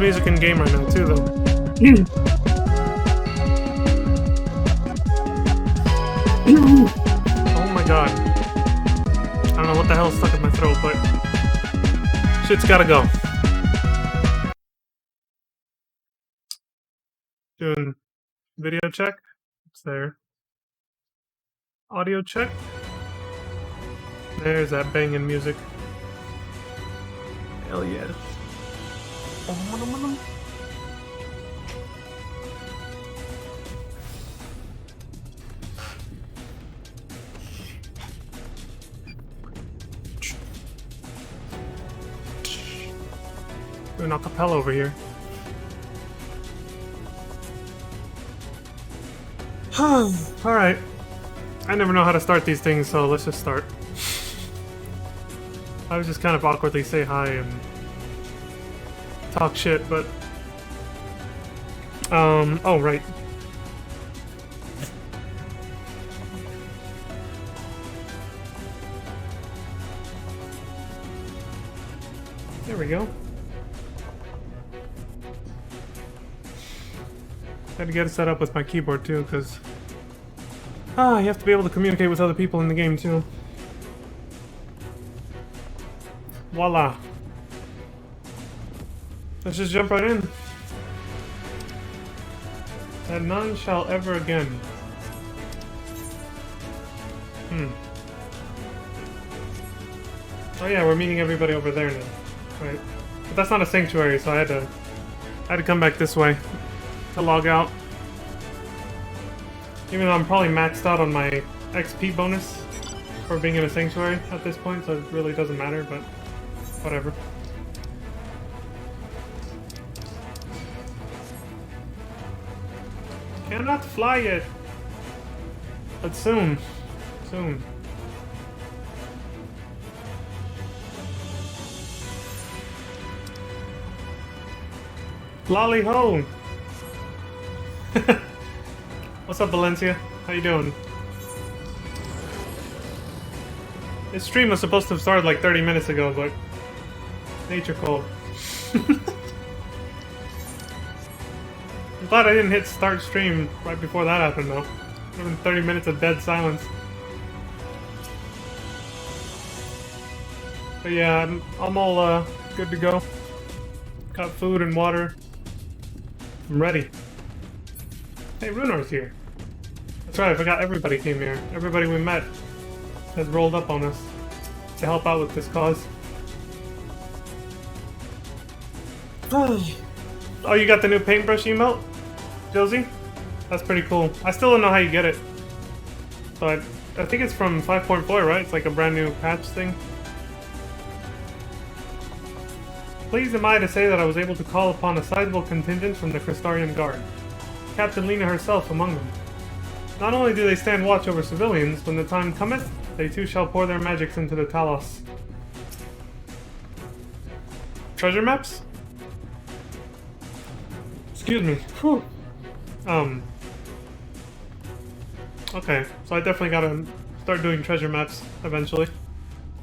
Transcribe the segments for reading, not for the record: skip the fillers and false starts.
music in game right now, too, though. Oh my god. I don't know what the hell is stuck in my throat, but shit's gotta go. Doing video check. It's there. Audio check. There's that banging music. Hell yeah. Doing a cappella over here. Alright. I never know how to start these things, so let's just start. I would just kind of awkwardly say hi and talk shit, but... oh, right. There we go. Had to get it set up with my keyboard too, because you have to be able to communicate with other people in the game too. Voila. Let's just jump right in. And none shall ever again. Oh yeah, we're meeting everybody over there now. Right. But that's not a sanctuary, so I had to come back this way to log out. Even though I'm probably maxed out on my XP bonus for being in a sanctuary at this point, so it really doesn't matter, but whatever. Cannot fly yet. But soon. Soon. Lolly ho! What's up, Valencia? How you doing? This stream was supposed to have started like 30 minutes ago, but nature called. I'm glad I didn't hit start stream right before that happened, though. It's been 30 minutes of dead silence. But yeah, I'm all good to go. Got food and water. I'm ready. Hey, Runor's here. That's right, I forgot everybody came here. Everybody we met has rolled up on us to help out with this cause. Oh, you got the new paintbrush emote, Josie? That's pretty cool. I still don't know how you get it, but I think it's from 5.4, right? It's like a brand new patch thing. Pleased am I to say that I was able to call upon a sizable contingent from the Crystarian Guard. Captain Lena herself among them. Not only do they stand watch over civilians, when the time cometh, they too shall pour their magics into the Talos. Treasure maps? Excuse me. Whew. Okay, so I definitely gotta start doing treasure maps eventually.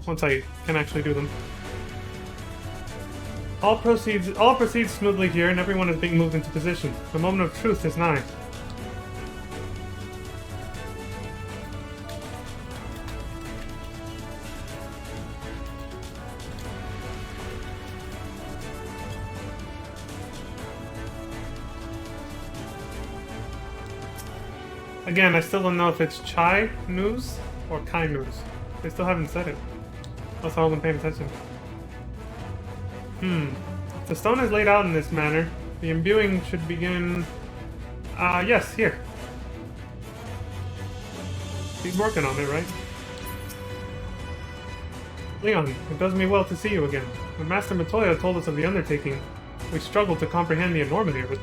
Once I can actually do them. All proceeds smoothly here, and everyone is being moved into position. The moment of truth is nigh. Again, I still don't know if it's Chai news or Kai news. They still haven't said it. That's all I'm paying attention. If the stone is laid out in this manner, the imbuing should begin... yes, here. He's working on it, right? Leon, it does me well to see you again. When Master Matoya told us of the undertaking, we struggled to comprehend the enormity of it.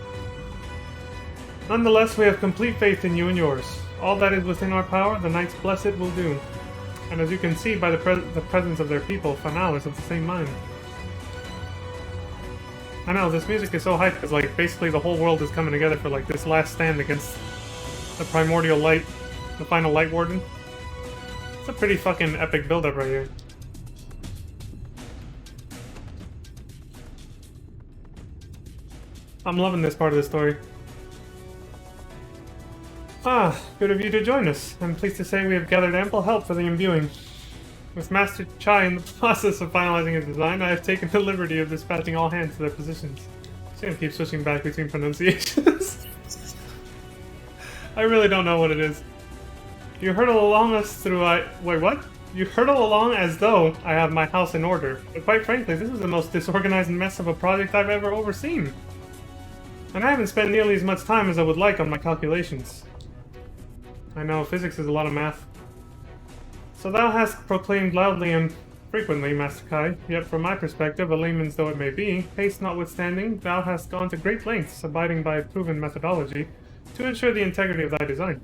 Nonetheless, we have complete faith in you and yours. All that is within our power, the Knights Blessed will do. And as you can see by the presence of their people, Fanal is of the same mind. I know, this music is so hyped because, like, basically the whole world is coming together for, like, this last stand against the Primordial Light, the final Light Warden. It's a pretty fucking epic build-up right here. I'm loving this part of the story. Ah, good of you to join us. I'm pleased to say we have gathered ample help for the imbuing. With Master Chai in the process of finalizing his design, I have taken the liberty of dispatching all hands to their positions. Just gonna keep switching back between pronunciations. I really don't know what it is. You hurtle along us through wait, what? You hurtle along as though I have my house in order. But quite frankly, this is the most disorganized mess of a project I've ever overseen. And I haven't spent nearly as much time as I would like on my calculations. I know, physics is a lot of math. So thou hast proclaimed loudly and frequently, Master Kai, yet from my perspective, a layman's though it may be, haste notwithstanding, thou hast gone to great lengths, abiding by proven methodology, to ensure the integrity of thy design.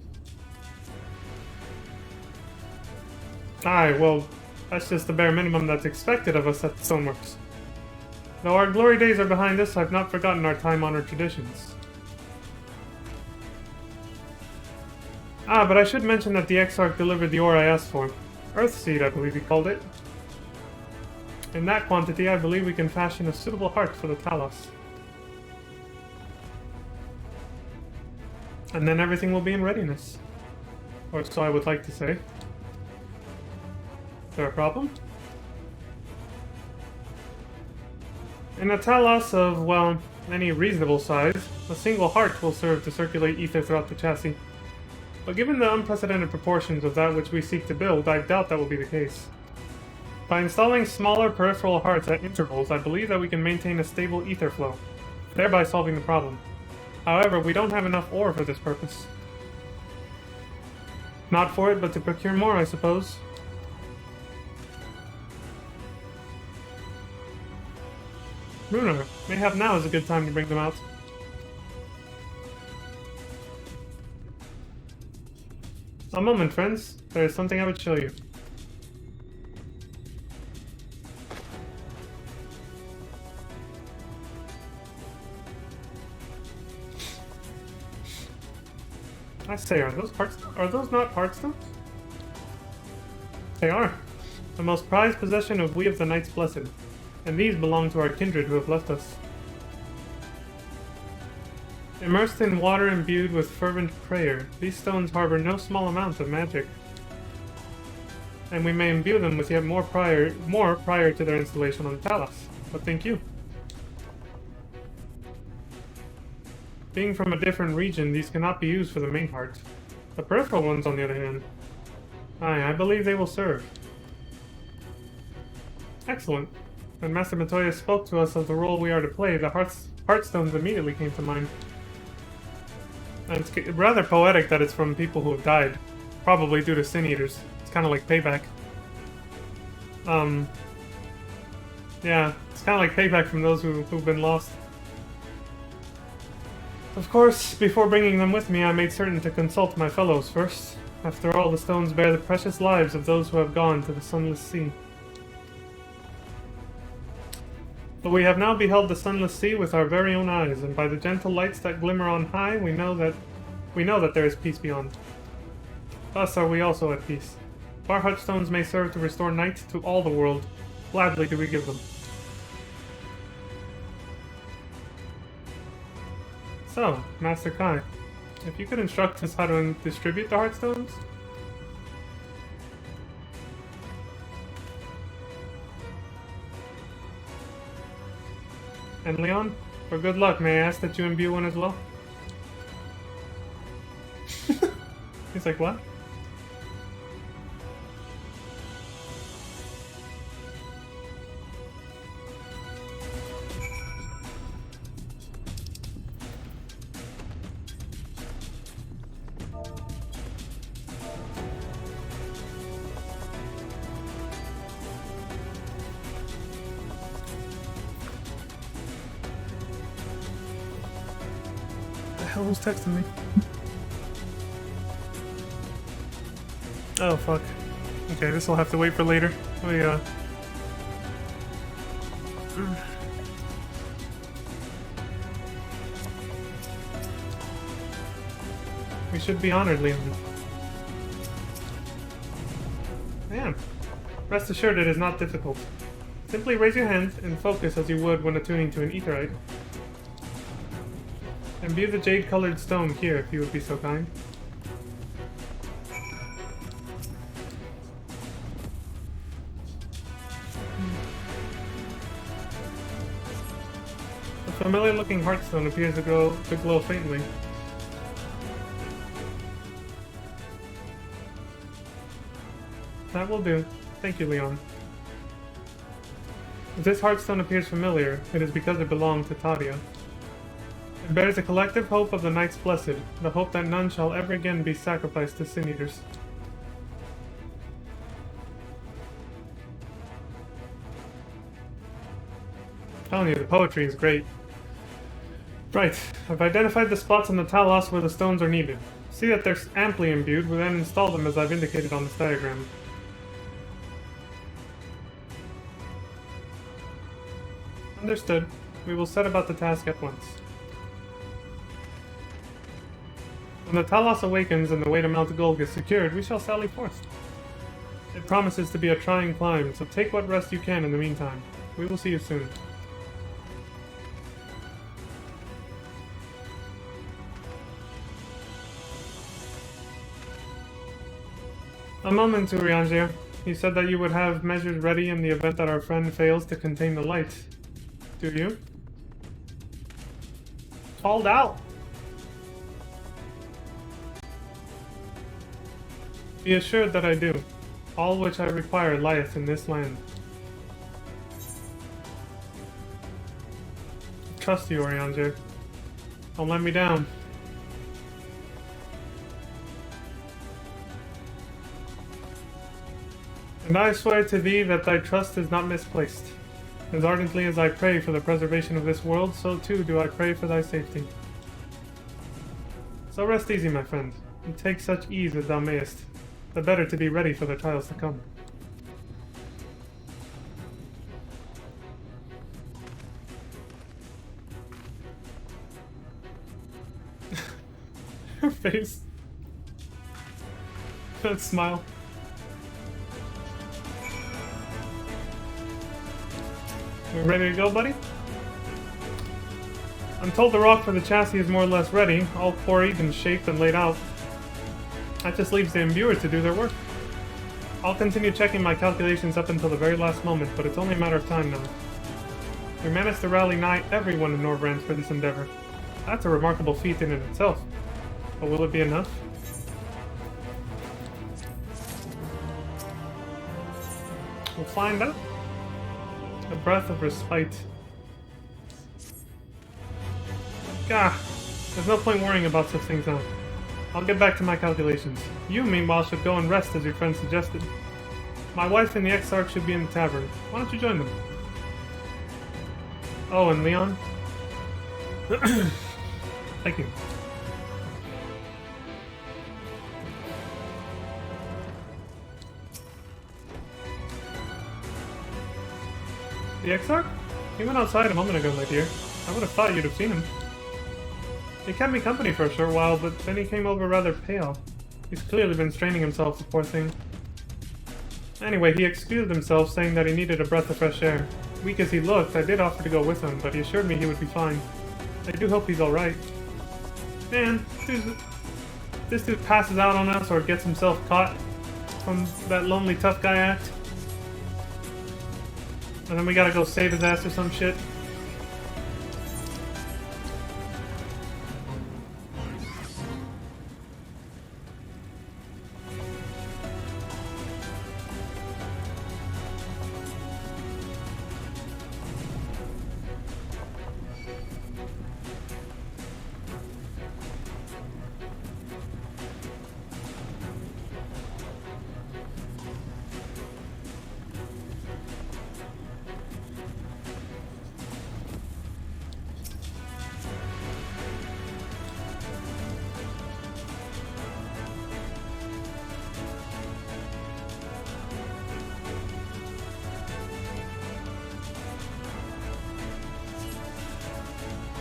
Aye, well, that's just the bare minimum that's expected of us at the Stoneworks. Though our glory days are behind us, I've not forgotten our time-honored traditions. Ah, but I should mention that the Exarch delivered the ore I asked for. Earthseed, I believe he called it. In that quantity, I believe we can fashion a suitable heart for the Talos. And then everything will be in readiness. Or so I would like to say. Is there a problem? In a Talos of, well, any reasonable size, a single heart will serve to circulate ether throughout the chassis. But given the unprecedented proportions of that which we seek to build, I doubt that will be the case. By installing smaller peripheral hearts at intervals, I believe that we can maintain a stable ether flow, thereby solving the problem. However, we don't have enough ore for this purpose. Not for it, but to procure more, I suppose. Runar, mayhap now is a good time to bring them out. A moment, friends. There is something I would show you. I say, are those not heartstones? They are. The most prized possession of we of the Knights Blessed. And these belong to our kindred who have left us. Immersed in water imbued with fervent prayer, these stones harbor no small amount of magic. And we may imbue them with yet more prior to their installation on Talos. But think you? Being from a different region, these cannot be used for the main heart. The peripheral ones, on the other hand, I believe they will serve. Excellent. When Master Matoya spoke to us of the role we are to play, the heartstones immediately came to mind. And it's rather poetic that it's from people who have died, probably due to Sin Eaters. It's kind of like payback. Yeah, it's kind of like payback from those who've been lost. Of course, before bringing them with me, I made certain to consult my fellows first. After all, the stones bear the precious lives of those who have gone to the Sunless Sea. But we have now beheld the Sunless Sea with our very own eyes, and by the gentle lights that glimmer on high, we know that there is peace beyond. Thus are we also at peace. If our heartstones may serve to restore night to all the world, gladly do we give them. So, Master Kai, if you could instruct us how to distribute the heartstones? And Leon, for good luck, may I ask that you imbue one as well? He's like, what? Who's texting me? Oh, fuck. Okay, this will have to wait for later. We should be honored, Leon. Man, rest assured it is not difficult. Simply raise your hand and focus as you would when attuning to an etherite. Imbue the jade-colored stone here, if you would be so kind. The familiar-looking heartstone appears to glow faintly. That will do. Thank you, Leon. If this heartstone appears familiar, it is because it belonged to Tadia. It bears the collective hope of the Knights Blessed, the hope that none shall ever again be sacrificed to Sin Eaters. I'm telling you, the poetry is great. Right, I've identified the spots on the Talos where the stones are needed. See that they're amply imbued, we'll then install them as I've indicated on this diagram. Understood. We will set about the task at once. When the Talos awakens and the way to Mount Golg is secured, we shall sally forth. It promises to be a trying climb, so take what rest you can in the meantime. We will see you soon. A moment, Urianger. You said that you would have measures ready in the event that our friend fails to contain the light. Do you? Called out! Be assured that I do. All which I require lieth in this land. Trust you, Urianger. Don't let me down. And I swear to thee that thy trust is not misplaced. As ardently as I pray for the preservation of this world, so too do I pray for thy safety. So rest easy, my friend, and take such ease as thou mayest, the better to be ready for the trials to come. Her face. That smile. You ready to go, buddy? I'm told the rock for the chassis is more or less ready, all quarried and shaped and laid out. That just leaves the imbuer to do their work. I'll continue checking my calculations up until the very last moment, but it's only a matter of time now. We managed to rally nigh everyone in Norvrand for this endeavor. That's a remarkable feat in and itself. But will it be enough? We'll find out. A breath of respite. Gah! There's no point worrying about such things now. I'll get back to my calculations. You, meanwhile, should go and rest as your friend suggested. My wife and the Exarch should be in the tavern. Why don't you join them? Oh, and Leon? Thank you. The Exarch? He went outside a moment ago, my dear. I would have thought you'd have seen him. He kept me company for a short while, but then he came over rather pale. He's clearly been straining himself, the poor thing. Anyway, he excused himself, saying that he needed a breath of fresh air. Weak as he looked, I did offer to go with him, but he assured me he would be fine. I do hope he's alright. Man, this dude passes out on us or gets himself caught from that lonely tough guy act. And then we gotta go save his ass or some shit.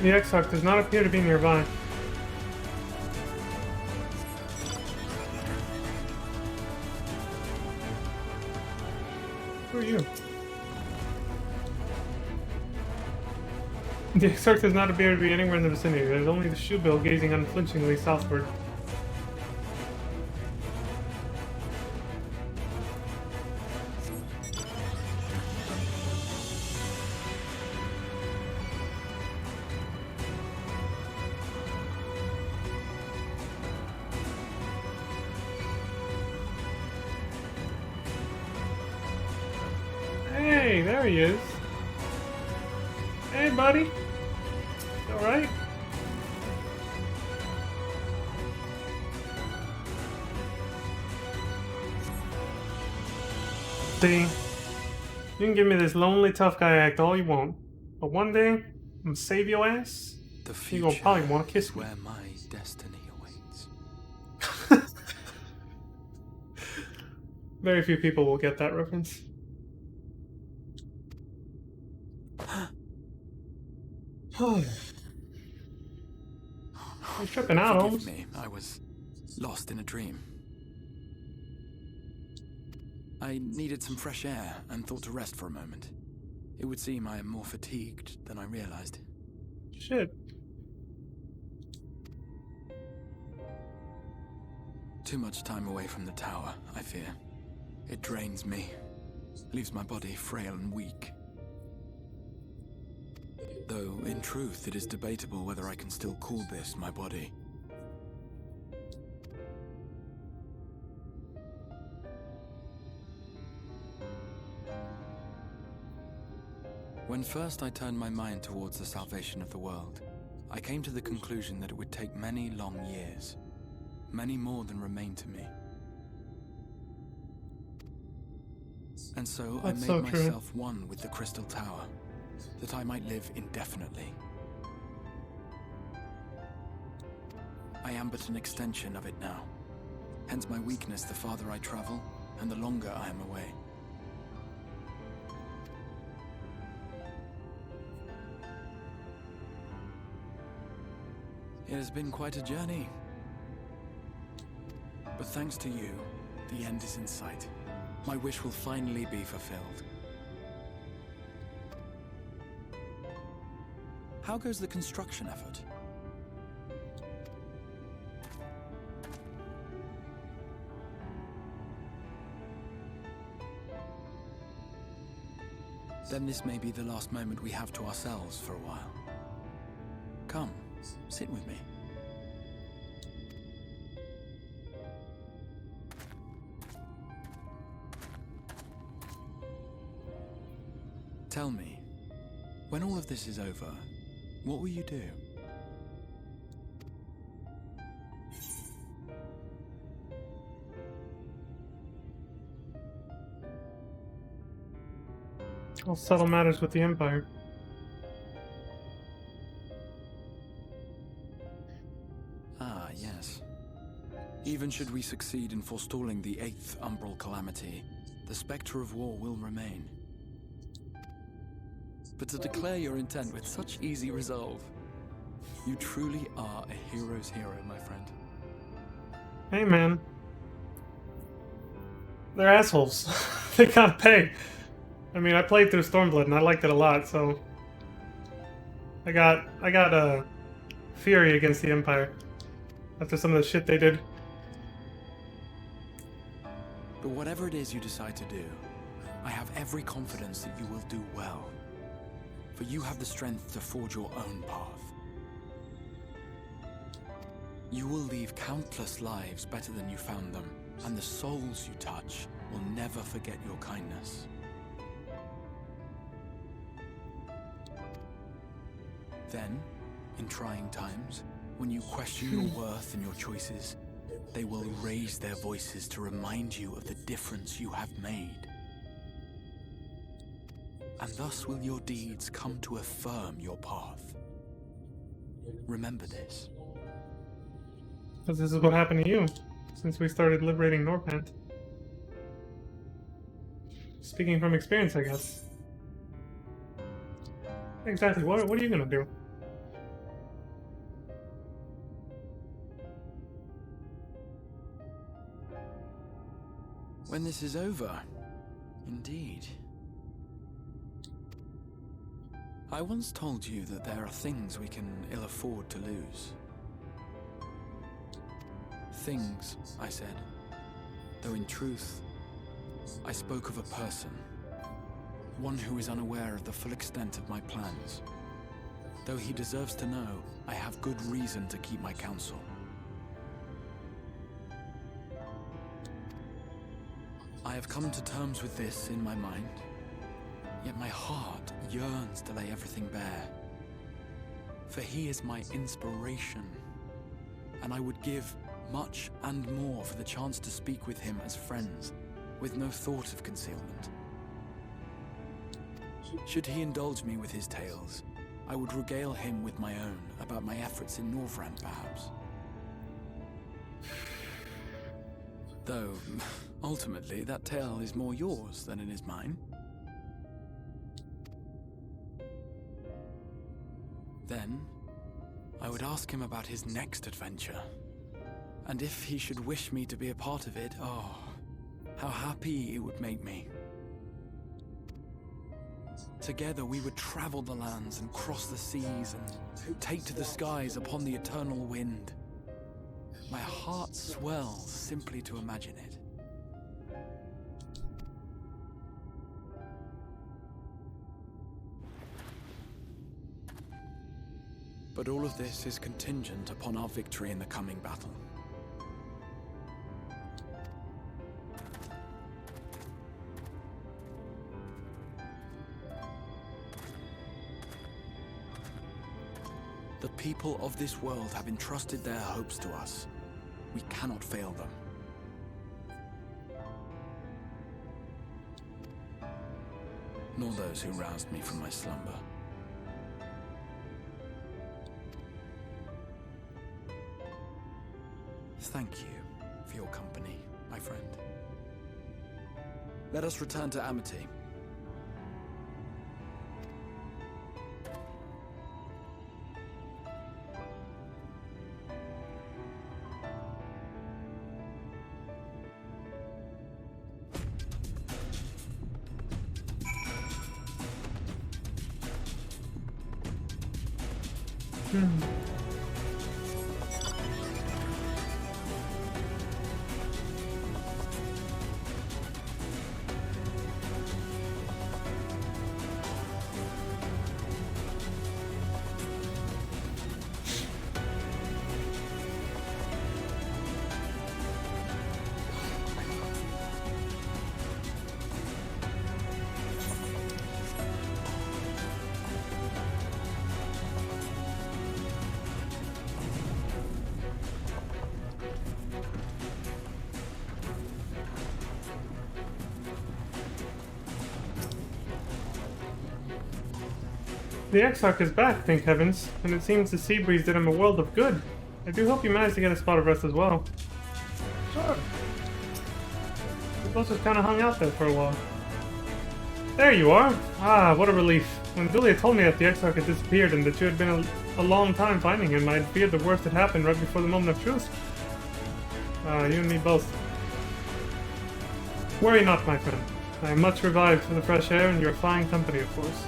The Exarch does not appear to be nearby. Who are you? The Exarch does not appear to be anywhere in the vicinity. There's only the shoebill gazing unflinchingly southward. Hey, there he is. Hey, buddy. Alright? See, you can give me this lonely tough guy act all you want, but one day, I'm gonna save your ass. The You future gonna probably wanna kiss is me. where my destiny awaits. Very few people will get that reference. I'm tripping out, Forgive Holmes. me, I was lost in a dream. I needed some fresh air and thought to rest for a moment. It would seem I am more fatigued than I realized. Shit. Too much time away from the tower, I fear. It drains me, leaves my body frail and weak. Though, in truth, it is debatable whether I can still call this my body. When first I turned my mind towards the salvation of the world, I came to the conclusion that it would take many long years, many more than remain to me. And so I made myself one with the Crystal Tower, that I might live indefinitely. I am but an extension of it now, hence my weakness the farther I travel, and the longer I am away. It has been quite a journey. But thanks to you, the end is in sight. My wish will finally be fulfilled. How goes the construction effort? Then this may be the last moment we have to ourselves for a while. Come, sit with me. Tell me, when all of this is over, what will you do? I'll settle matters with the Empire. Ah, yes. Even should we succeed in forestalling the 8th Umbral Calamity, the spectre of war will remain. But to declare your intent with such easy resolve, you truly are a hero's hero, my friend. Hey, man. They're assholes. They gotta pay. I mean, I played through Stormblood and I liked it a lot, so I got fury against the Empire after some of the shit they did. But whatever it is you decide to do, I have every confidence that you will do well. For you have the strength to forge your own path. You will leave countless lives better than you found them, and the souls you touch will never forget your kindness. Then, in trying times, when you question your worth and your choices, they will raise their voices to remind you of the difference you have made. And thus will your deeds come to affirm your path. Remember this. Because this is what happened to you since we started liberating Norpant. Speaking from experience, I guess. Exactly. What are you gonna do? When this is over, indeed. I once told you that there are things we can ill afford to lose. Things, I said, though in truth, I spoke of a person. One who is unaware of the full extent of my plans. Though he deserves to know, I have good reason to keep my counsel. I have come to terms with this in my mind, yet my heart yearns to lay everything bare. For he is my inspiration, and I would give much and more for the chance to speak with him as friends, with no thought of concealment. Should he indulge me with his tales, I would regale him with my own about my efforts in Northrend, perhaps. Though, ultimately, that tale is more yours than it is mine. Then, I would ask him about his next adventure. And if he should wish me to be a part of it, oh, how happy it would make me. Together we would travel the lands and cross the seas and take to the skies upon the eternal wind. My heart swells simply to imagine it. But all of this is contingent upon our victory in the coming battle. The people of this world have entrusted their hopes to us. We cannot fail them. Nor those who roused me from my slumber. Thank you for your company, my friend. Let us return to Amity. The Exarch is back, thank heavens, and it seems the sea breeze did him a world of good. I do hope you managed to get a spot of rest as well. Sure. We both just kind of hung out there for a while. There you are! Ah, what a relief. When Julia told me that the Exarch had disappeared and that you had been a long time finding him, I feared the worst had happened right before the moment of truth. You and me both. Worry not, my friend. I am much revived for the fresh air and your fine company, of course.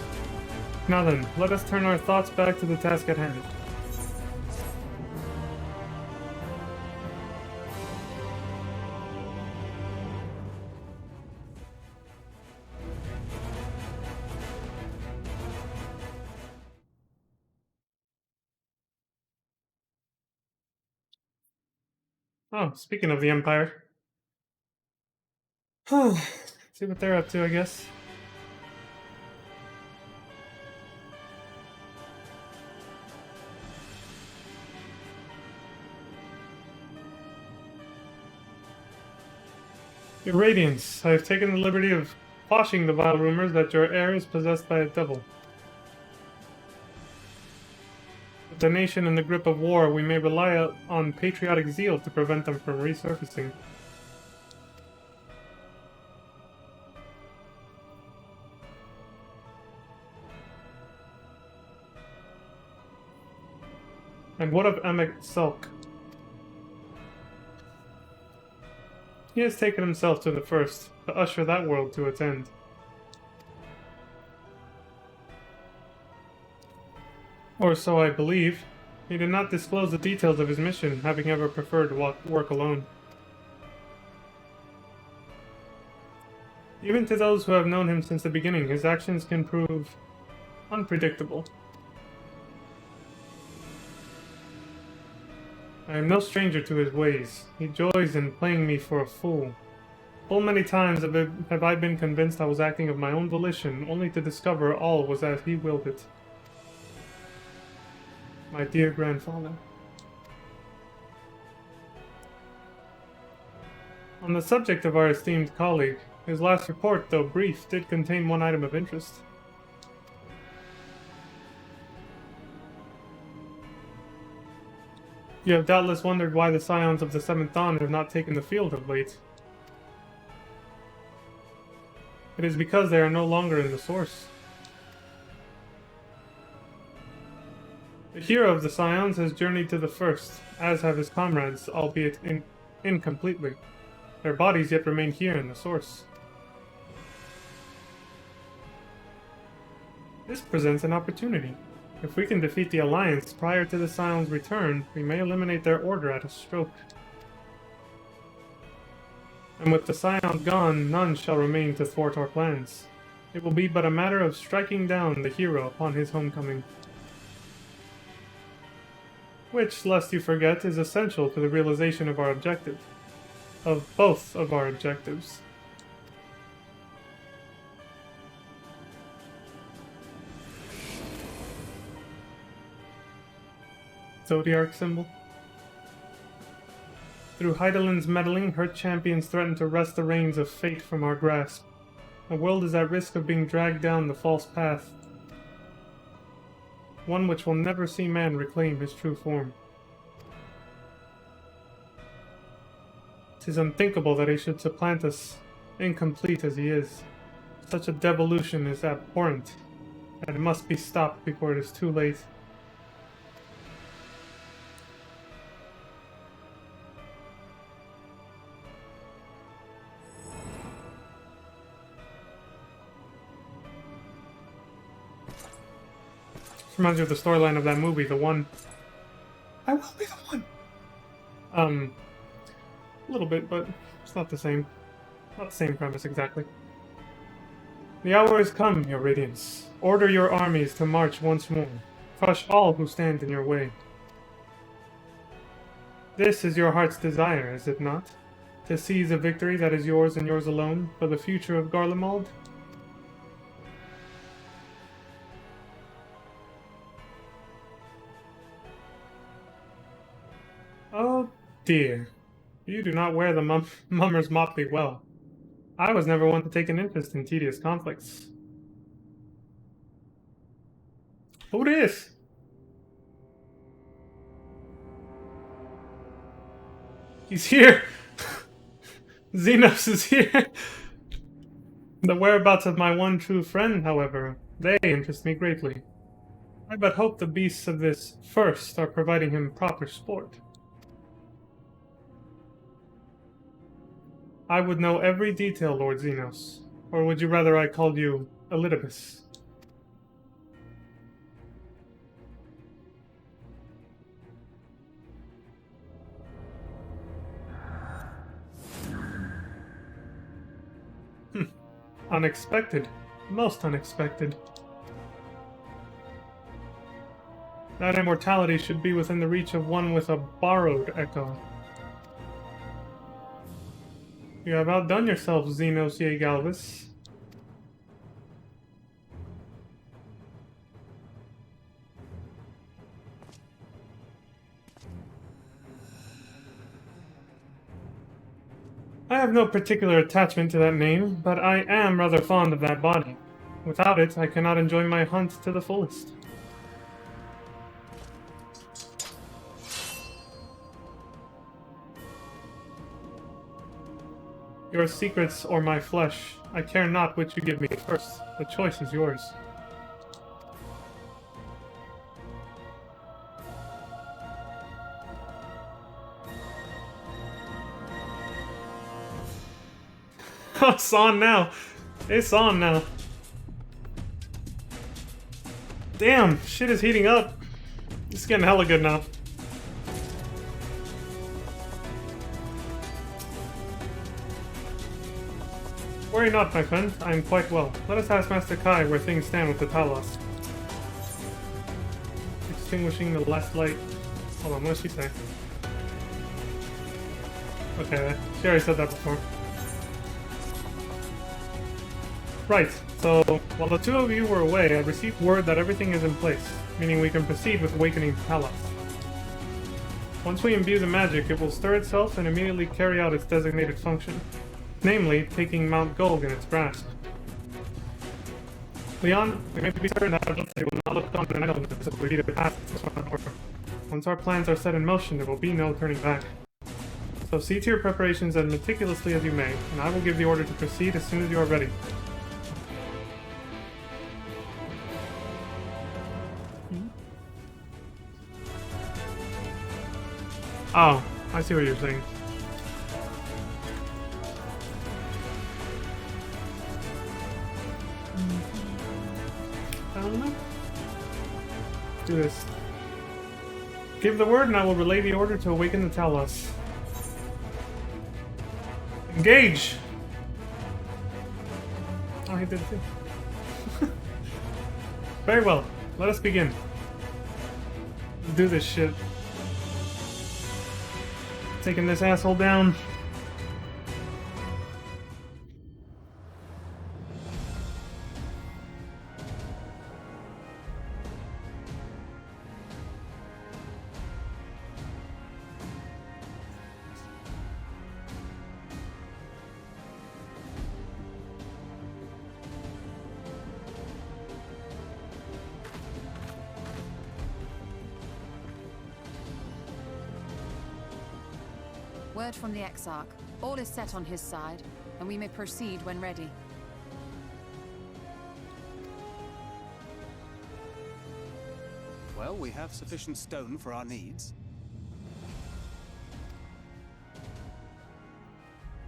Now then, let us turn our thoughts back to the task at hand. Oh, speaking of the Empire. See what they're up to, I guess. Your Radiance, I have taken the liberty of quashing the vile rumors that your heir is possessed by a devil. With the nation in the grip of war, we may rely on patriotic zeal to prevent them from resurfacing. And what of Emek Sulk? He has taken himself to the first, to usher that world to its end. Or so I believe. He did not disclose the details of his mission, having ever preferred to work alone. Even to those who have known him since the beginning, his actions can prove unpredictable. I am no stranger to his ways. He joys in playing me for a fool. Full many times have I been convinced I was acting of my own volition, only to discover all was as he willed it. My dear grandfather. On the subject of our esteemed colleague, his last report, though brief, did contain one item of interest. You have doubtless wondered why the scions of the Seventh Dawn have not taken the field of late. It is because they are no longer in the Source. The hero of the Scions has journeyed to the First, as have his comrades, albeit incompletely. Their bodies yet remain here in the Source. This presents an opportunity. If we can defeat the Alliance prior to the Scions' return, we may eliminate their order at a stroke. And with the Scions gone, none shall remain to thwart our plans. It will be but a matter of striking down the hero upon his homecoming. Which, lest you forget, is essential to the realization of our objective. Of both of our objectives. Zodiac symbol. Through Heidelin's meddling, her champions threaten to wrest the reins of fate from our grasp. The world is at risk of being dragged down the false path. One which will never see man reclaim his true form. 'Tis unthinkable that he should supplant us, incomplete as he is. Such a devolution is abhorrent, and it must be stopped before it is too late. Reminds me of the storyline of that movie, The One. I will be the one! A little bit, but it's not the same. Not the same premise, exactly. The hour has come, your radiance. Order your armies to march once more. Crush all who stand in your way. This is your heart's desire, is it not? To seize a victory that is yours and yours alone, for the future of Garlemald? Oh dear, you do not wear the mummer's motley well. I was never one to take an interest in tedious conflicts. Who this? He's here! Xenos is here! The whereabouts of my one true friend, however, they interest me greatly. I but hope the beasts of this First are providing him proper sport. I would know every detail, Lord Xenos. Or would you rather I called you Elidibus? Unexpected. Most unexpected. That immortality should be within the reach of one with a borrowed echo. You have outdone yourself, Xenos ye Galvis. I have no particular attachment to that name, but I am rather fond of that body. Without it, I cannot enjoy my hunt to the fullest. Your secrets or my flesh, I care not which you give me first. The choice is yours. It's on now. It's on now. Damn, shit is heating up. It's getting hella good now. Worry not, my friend. I am quite well. Let us ask Master Kai where things stand with the Talos. Extinguishing the last light. Hold on, what did she say? Okay, she already said that before. Right, so while the two of you were away, I received word that everything is in place, meaning we can proceed with awakening Talos. Once we imbue the magic, it will stir itself and immediately carry out its designated function, namely, taking Mount Golg in its grasp. Leon, we may be certain that they will not look on in idleness if we either pass this one or. Once our plans are set in motion, there will be no turning back. So see to your preparations as meticulously as you may, and I will give the order to proceed as soon as you are ready. Oh, I see what you're saying. Do this. Give the word and I will relay the order to awaken the Talos. Engage! Oh, he did too. Very well. Let us begin. Let's do this shit. Taking this asshole down. Word from the Exarch. All is set on his side, and we may proceed when ready. Well, we have sufficient stone for our needs.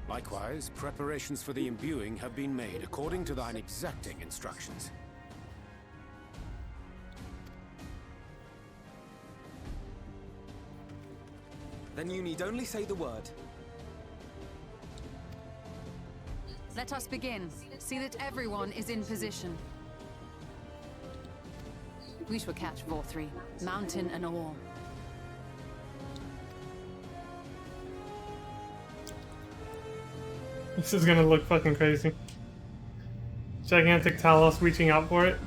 Likewise, preparations for the imbuing have been made according to thine exacting instructions. Then you need only say the word. Let us begin. See that everyone is in position. We shall catch Vorthri, mountain and all. This is gonna look fucking crazy. Gigantic Talos reaching out for it.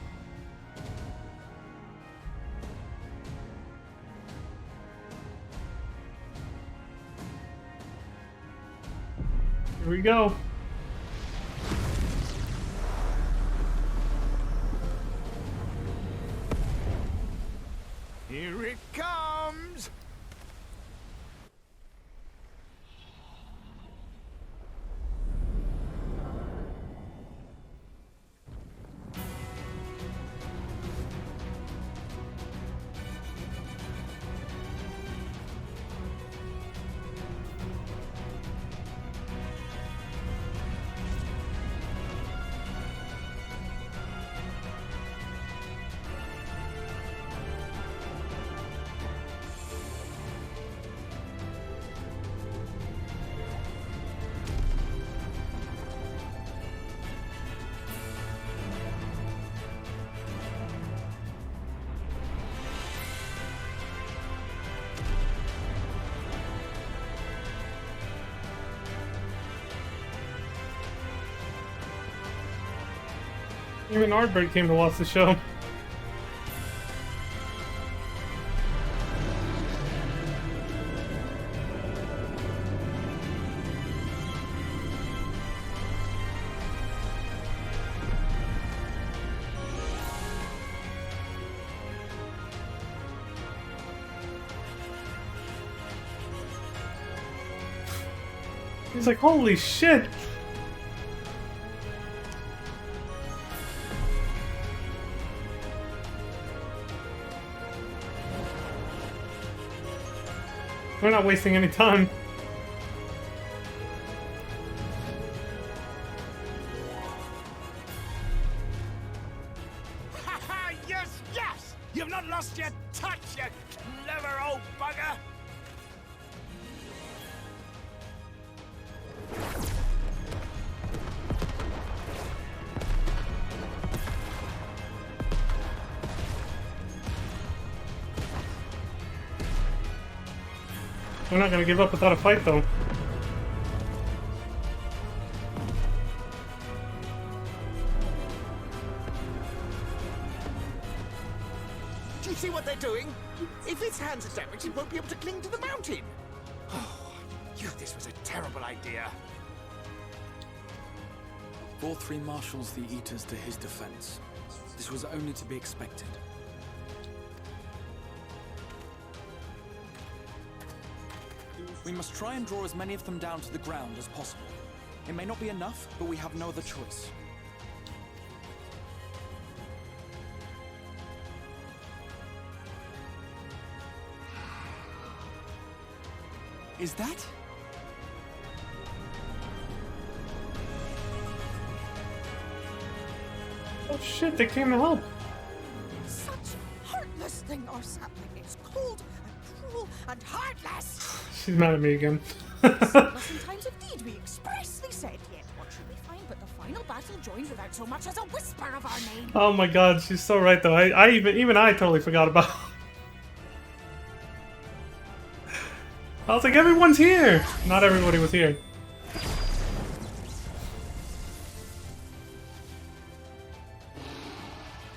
Here we go. Here it comes! Even Ardbert came to watch the show. He's like, holy shit! We're not wasting any time. Ha ha! Yes, yes! You've not lost your touch, you clever old bugger! We're not gonna give up without a fight, though. Do you see what they're doing? If its hands are damaged, it won't be able to cling to the mountain. Oh, I knew this was a terrible idea. All 3 marshals the Eaters to his defense. This was only to be expected. We must try and draw as many of them down to the ground as possible. It may not be enough, but we have no other choice. Is that? Oh shit, they came to help. Such heartless thing, our sapling is cold and cruel and heartless. She's mad at me again. Thus in times of need we expressly said, yet what should we find but the final battle joined without so much as a whisper of our name? Oh my god, she's so right though. I even I totally forgot about. I was like, everyone's here. Not everybody was here.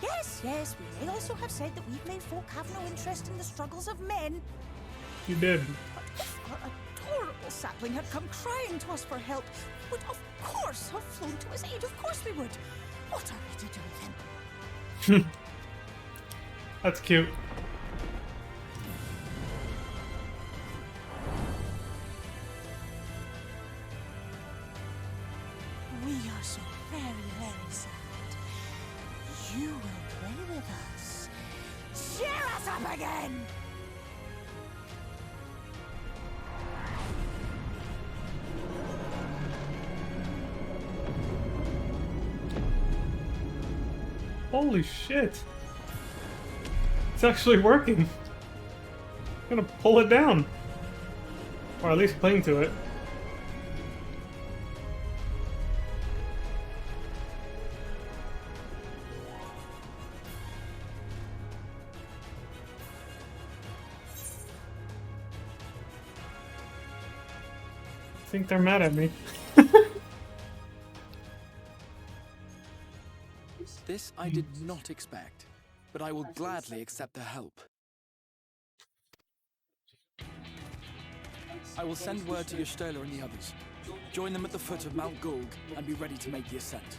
Yes, we may also have said that we plain folk have no interest in the struggles of men. You did. But if our adorable sapling had come crying to us for help, we would of course have flown to his aid. Of course we would. What are we to do with him? That's cute. We are so very, very sad. You will play with us. Cheer us up again! Holy shit. It's actually working. I'm gonna pull it down. Or at least cling to it. I think they're mad at me. This I did not expect, but I will gladly accept their help. I will send word to Y'shtola and the others. Join them at the foot of Mount Gulg and be ready to make the ascent.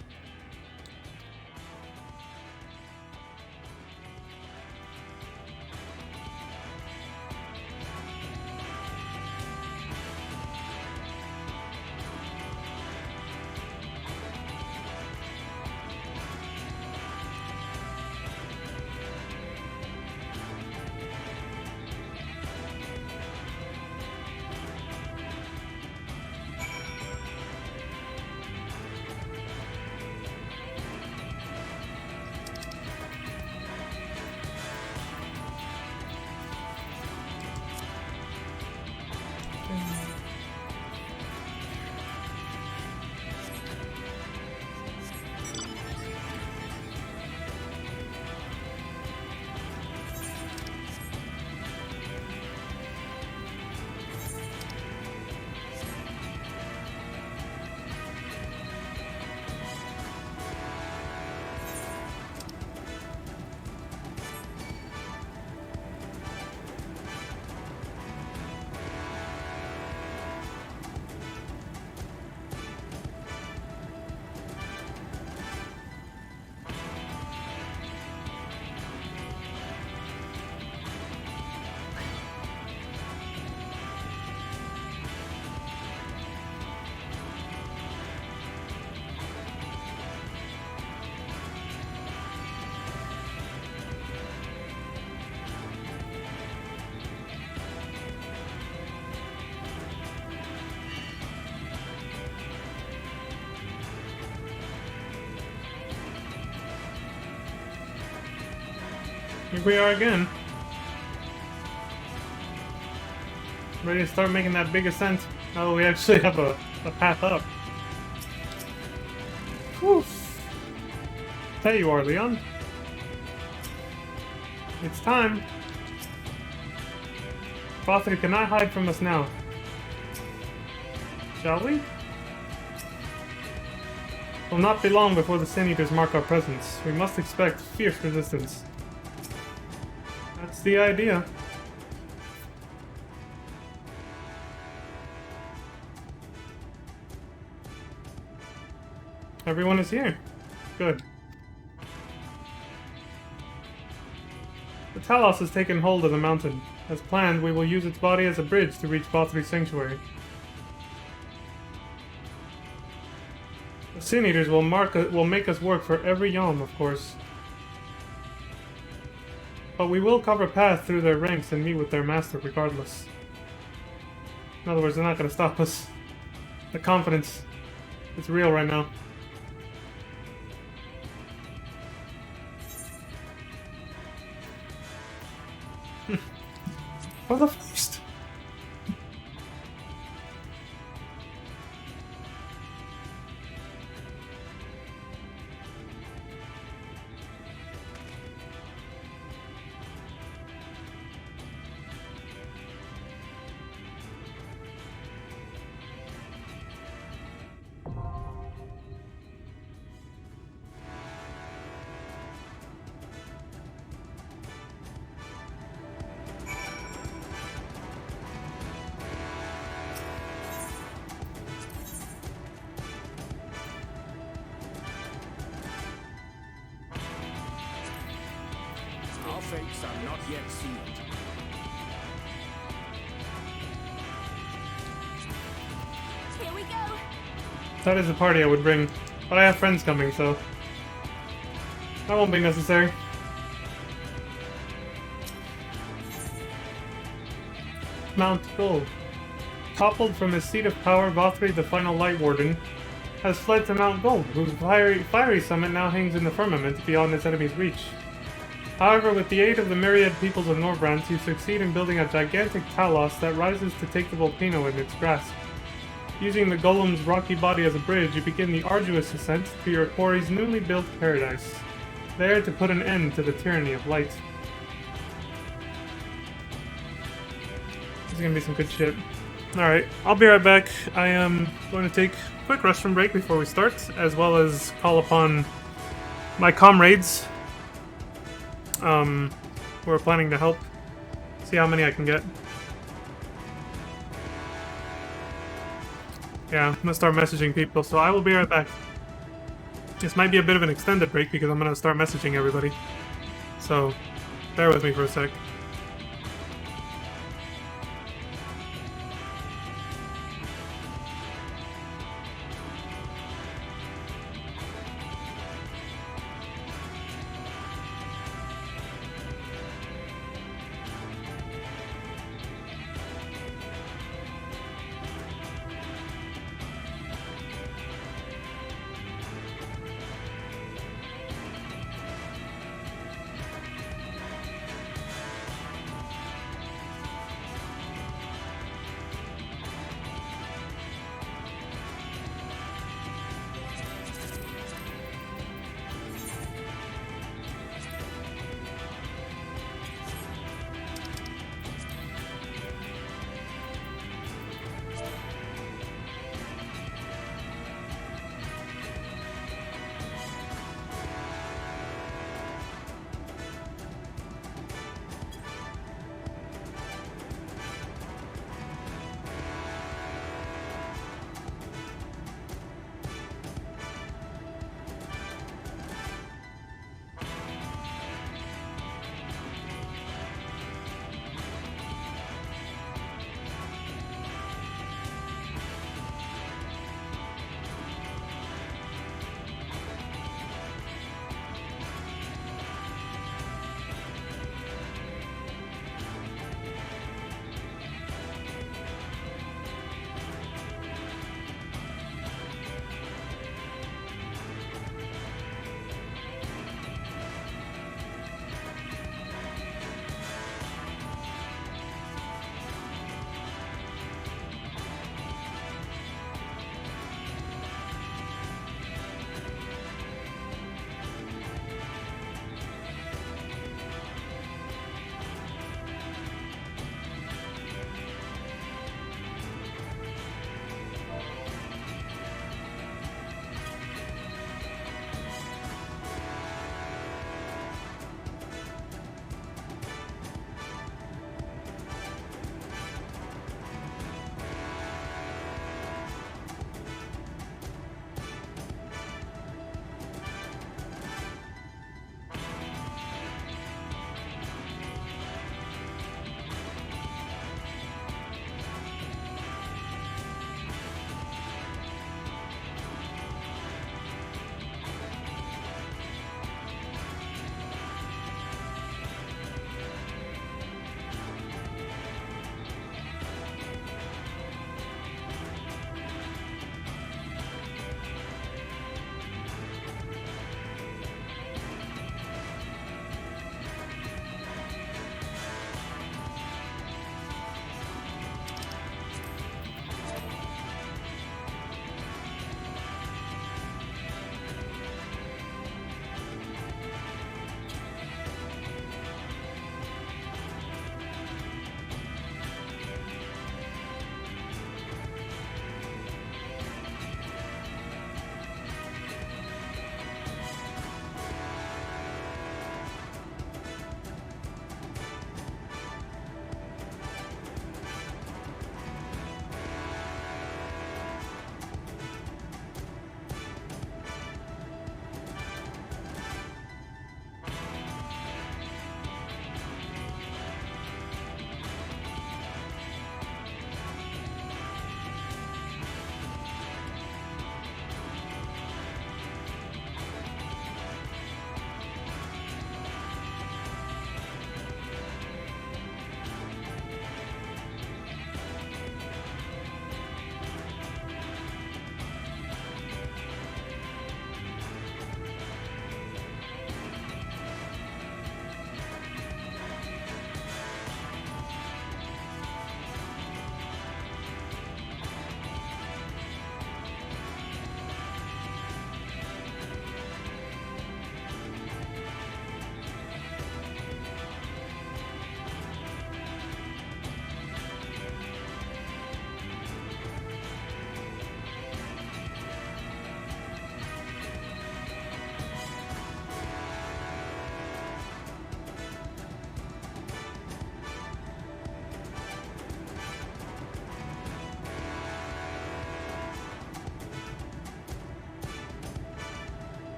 Here we are again. Ready to start making that big ascent. Now that we actually have a path up. Whew. There you are, Leon. It's time. Father cannot hide from us now. Shall we? Will not be long before the Sin Eaters mark our presence. We must expect fierce resistance. That's the idea. Everyone is here. Good. The Talos has taken hold of the mountain. As planned, we will use its body as a bridge to reach Bothri's sanctuary. The Sin Eaters will make us work for every yalm, of course. But we will cover a path through their ranks and meet with their master regardless. In other words, they're not going to stop us. The confidence, it's real right now. For the first. Our fates are not yet sealed. Here we go. That is the party I would bring, but I have friends coming, so that won't be necessary. Mount Gold. Toppled from his seat of power, Bothri, the final Light Warden, has fled to Mount Gold, whose fiery summit now hangs in the firmament beyond its enemy's reach. However, with the aid of the myriad peoples of Norbrand, you succeed in building a gigantic Talos that rises to take the volcano in its grasp. Using the golem's rocky body as a bridge, you begin the arduous ascent to your quarry's newly built paradise, there to put an end to the tyranny of light. This is gonna be some good shit. Alright, I'll be right back. I am going to take a quick restroom break before we start, as well as call upon my comrades who are planning to help. See how many I can get. Yeah, I'm gonna start messaging people, so I will be right back. This might be a bit of an extended break because I'm gonna start messaging everybody. So, bear with me for a sec.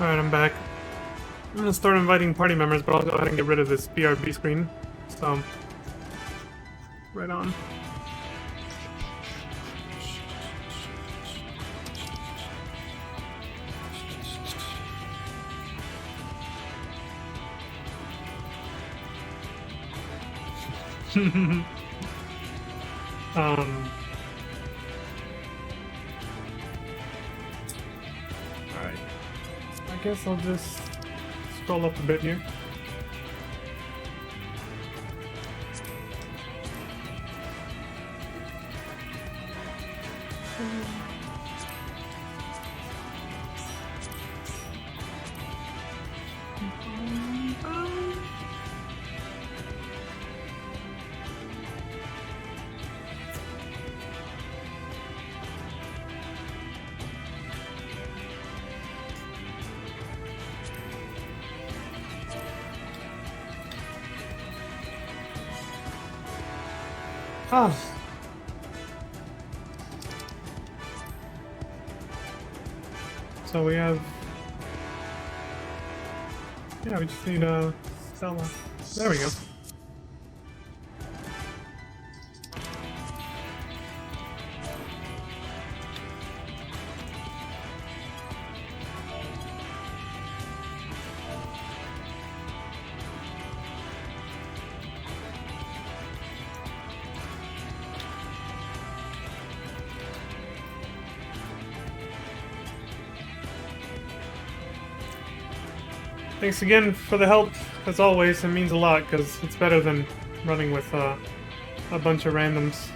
Alright, I'm back. I'm gonna start inviting party members, but I'll go ahead and get rid of this BRB screen. So, right on. Alright. I guess I'll just scroll up a bit here. Ah. So we have... Yeah, we just need Stella. There we go. Thanks again for the help, as always. It means a lot, because it's better than running with a bunch of randoms.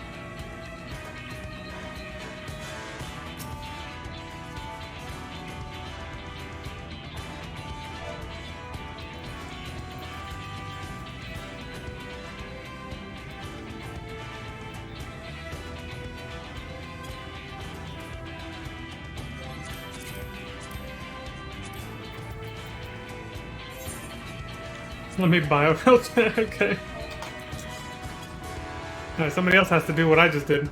Let me bio filter. Okay. Alright, somebody else has to do what I just did.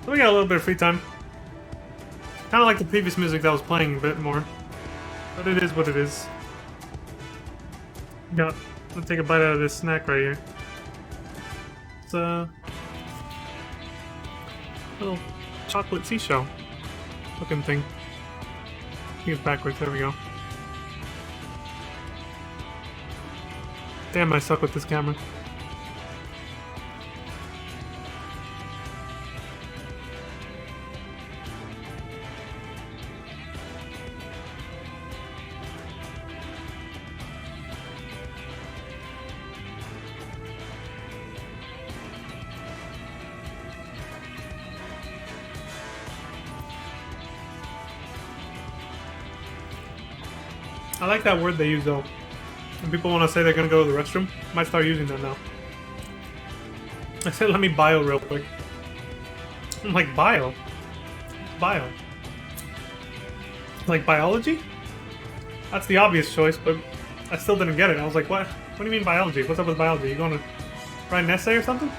So we got a little bit of free time. Kinda like the previous music that was playing a bit more. But it is what it is. Let's take a bite out of this snack right here. It's a little chocolate seashell looking thing. I think it's backwards, there we go. Damn, I suck with this camera. I like that word they use though. When people want to say they're gonna go to the restroom, I might start using that now. I said, let me bio real quick. I'm like, bio? Bio? Like biology? That's the obvious choice, but I still didn't get it. I was like, what? What do you mean biology? What's up with biology? You going to write an essay or something?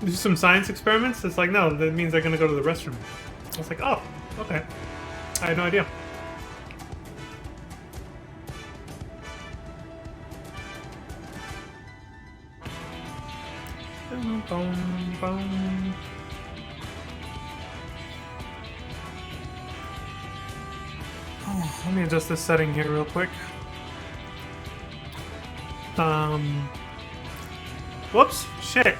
Do some science experiments? It's like, no, that means they're gonna go to the restroom. I was like, oh, okay. I had no idea. Oh, let me adjust this setting here real quick. Whoops, shit.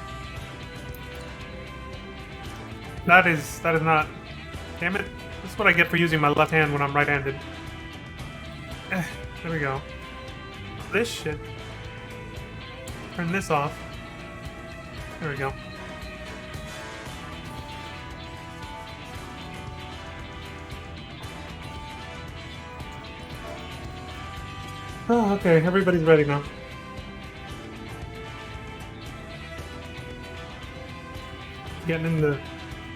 That is not. Damn it. This is what I get for using my left hand when I'm right-handed. There we go. This shit. Turn this off. There we go. Oh, okay, everybody's ready now. Getting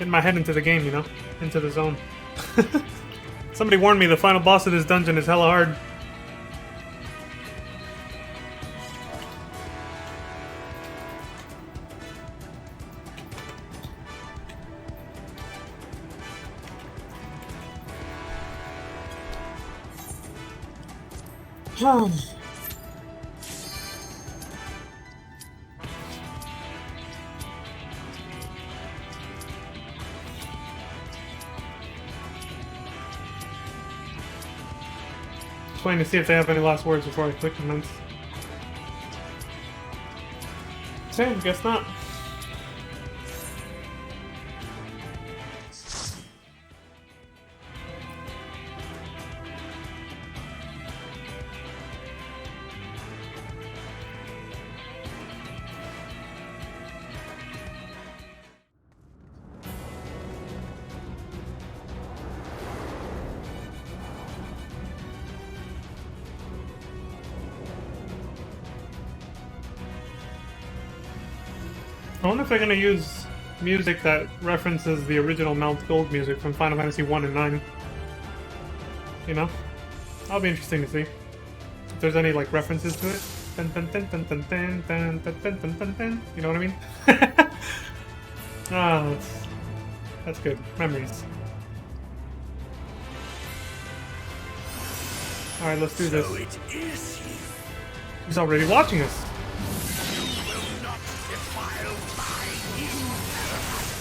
my head into the game, you know? Into the zone. Somebody warned me the final boss of this dungeon is hella hard. Just waiting to see if they have any last words before I click commence. Same, guess not. I wonder if they're gonna use music that references the original Mount Gold music from Final Fantasy 1 and 9. You know? That'll be interesting to see. If there's any, like, references to it. Dun, dun, dun, dun, dun, dun, dun, dun, dun, dun, dun, dun. You know what I mean? Ah, that's good. Memories. Alright, let's do this. So it is he. He's already watching us. You will not defile my new paradise.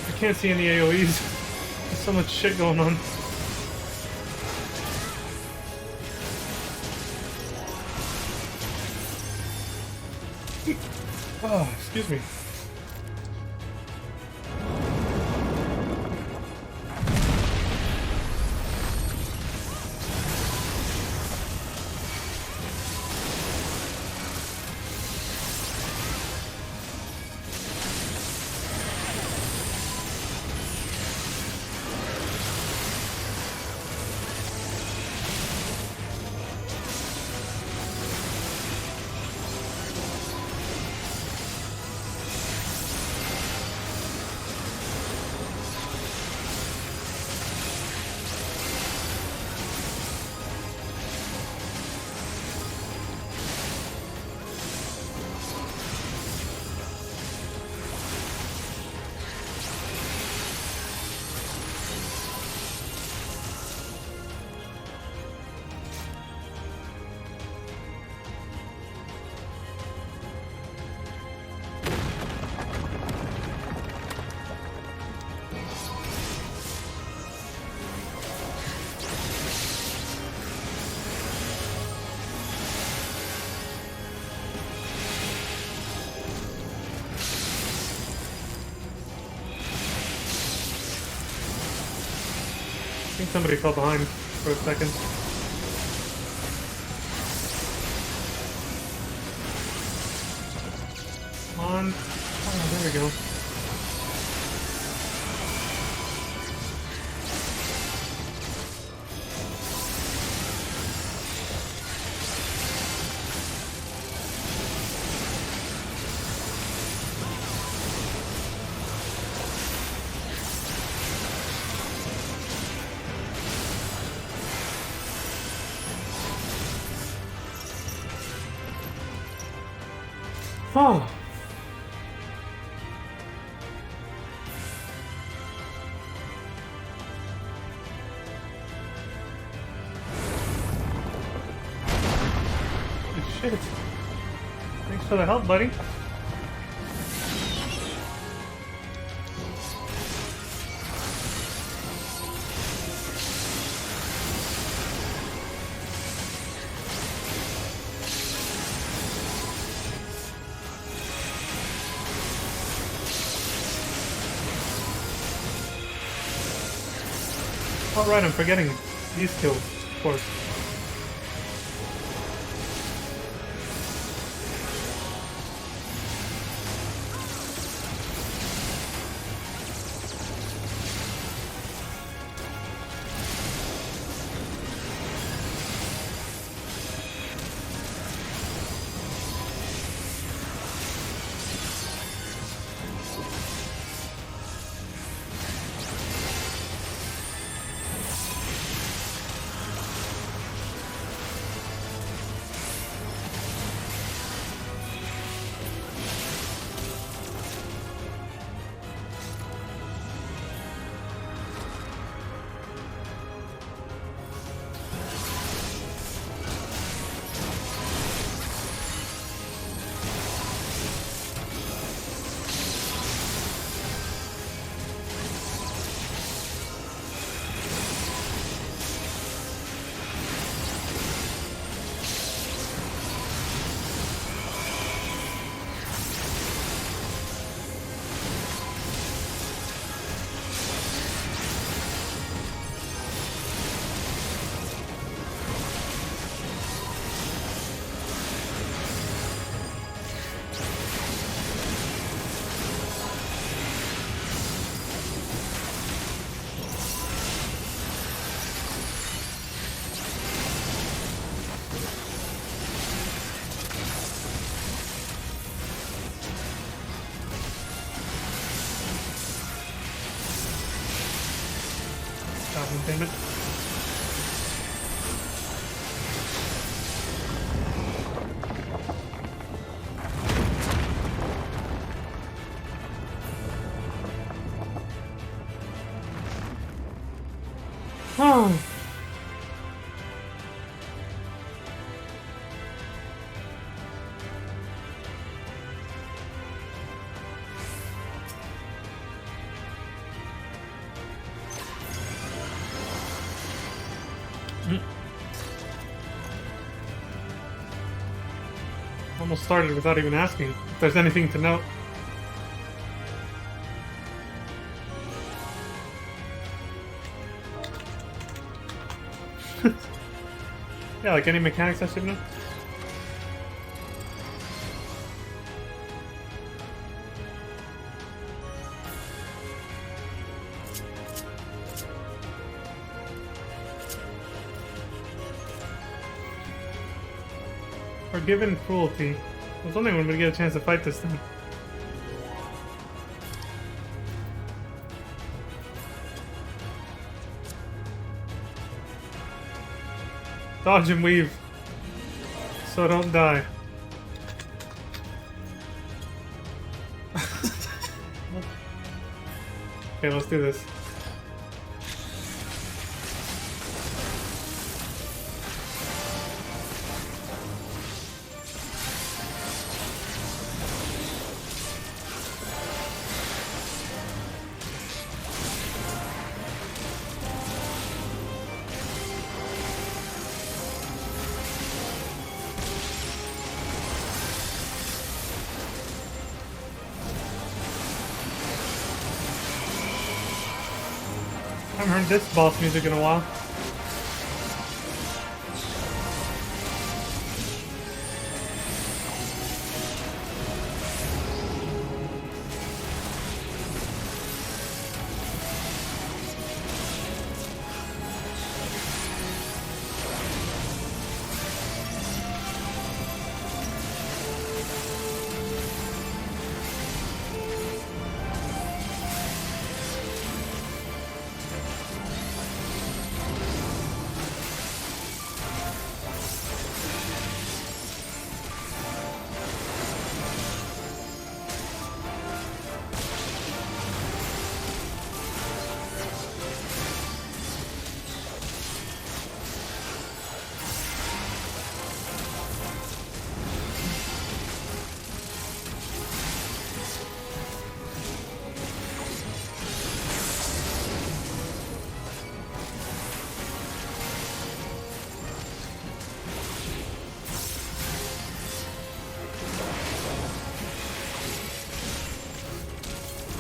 I can't see any AoEs. There's so much shit going on. Oh, excuse me. I think somebody fell behind for a second. Come on. Oh, there we go. Oh. Shit. Thanks for the help, buddy. Oh right, I'm forgetting these kills, of course. God damn it. Oh. Almost started without even asking if there's anything to note. Yeah, like any mechanics I should know. Forgiven cruelty. I was wondering when we'd get a chance to fight this thing. Dodge and weave. So don't die. Okay, let's do this. I haven't heard this boss music in a while.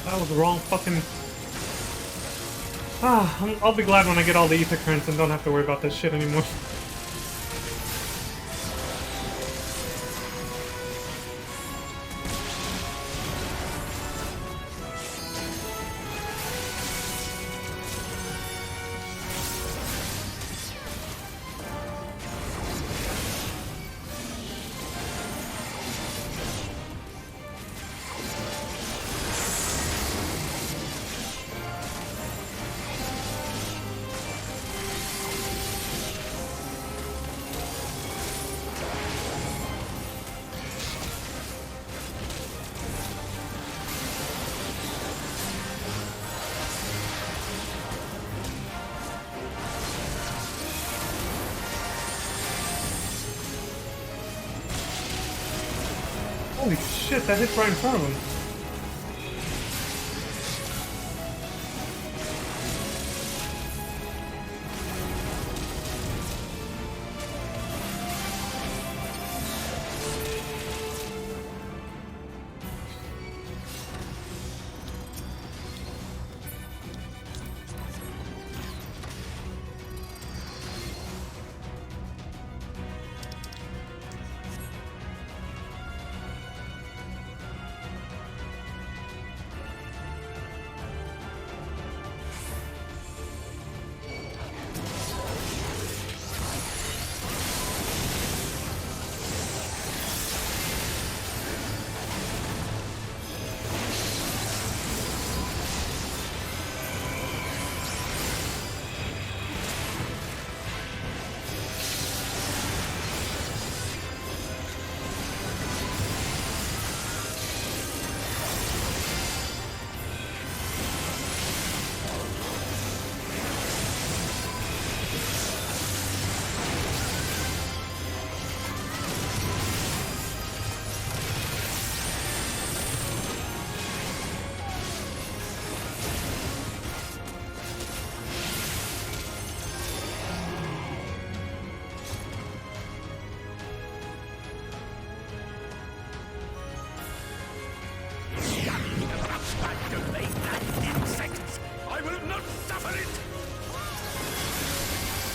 That was the wrong fucking... I'll be glad when I get all the ether currents and don't have to worry about this shit anymore. Holy shit, that hit right in front of him.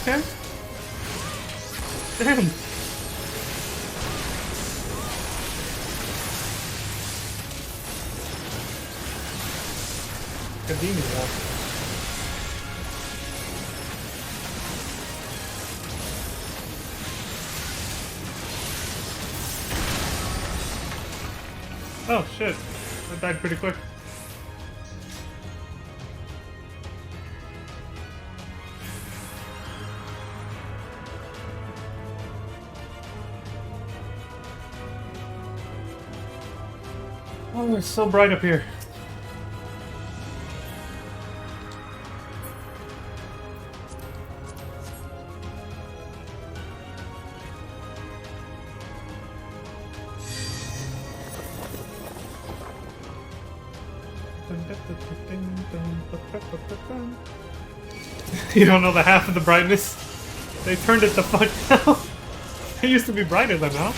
Okay. Damn. Academia. Oh shit. That died pretty quick. Oh, it's so bright up here. You don't know the half of the brightness? They turned it the fuck down. It used to be brighter than now.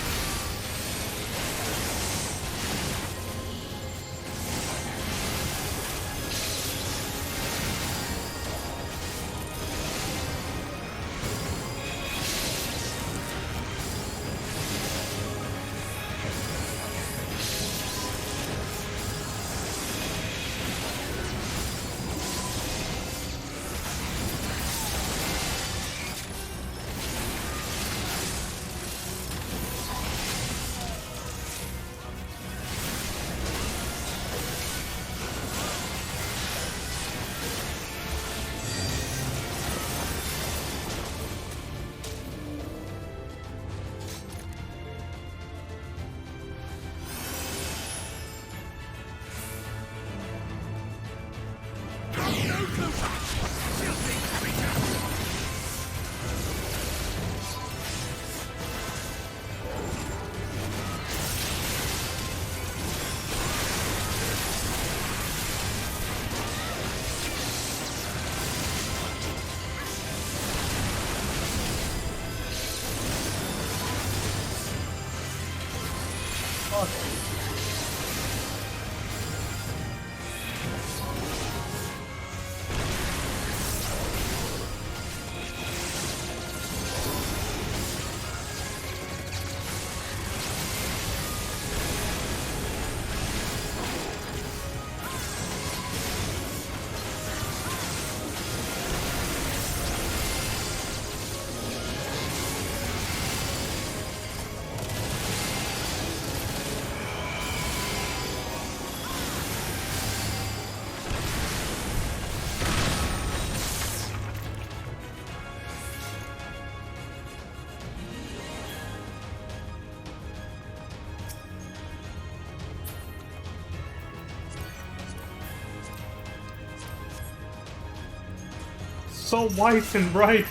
So white and bright.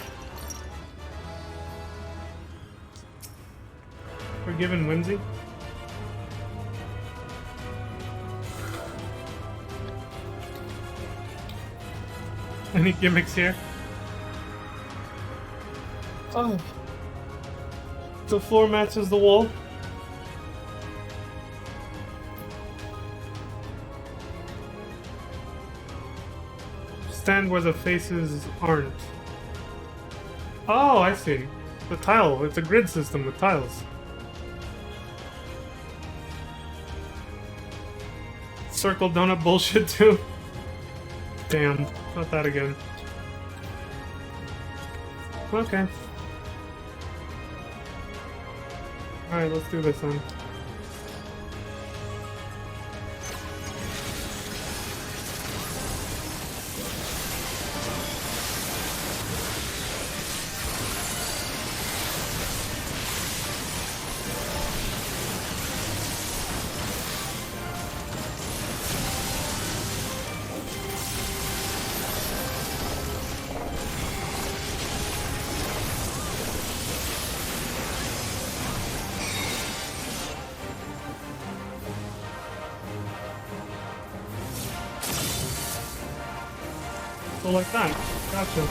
Forgiven Whimsy. Any gimmicks here? Oh. The floor matches the wall. Stand where the faces aren't. Oh, I see. The tile. It's a grid system with tiles. Circle donut bullshit too. Damn, not that again. Okay. Alright, let's do this then. So like that. Gotcha.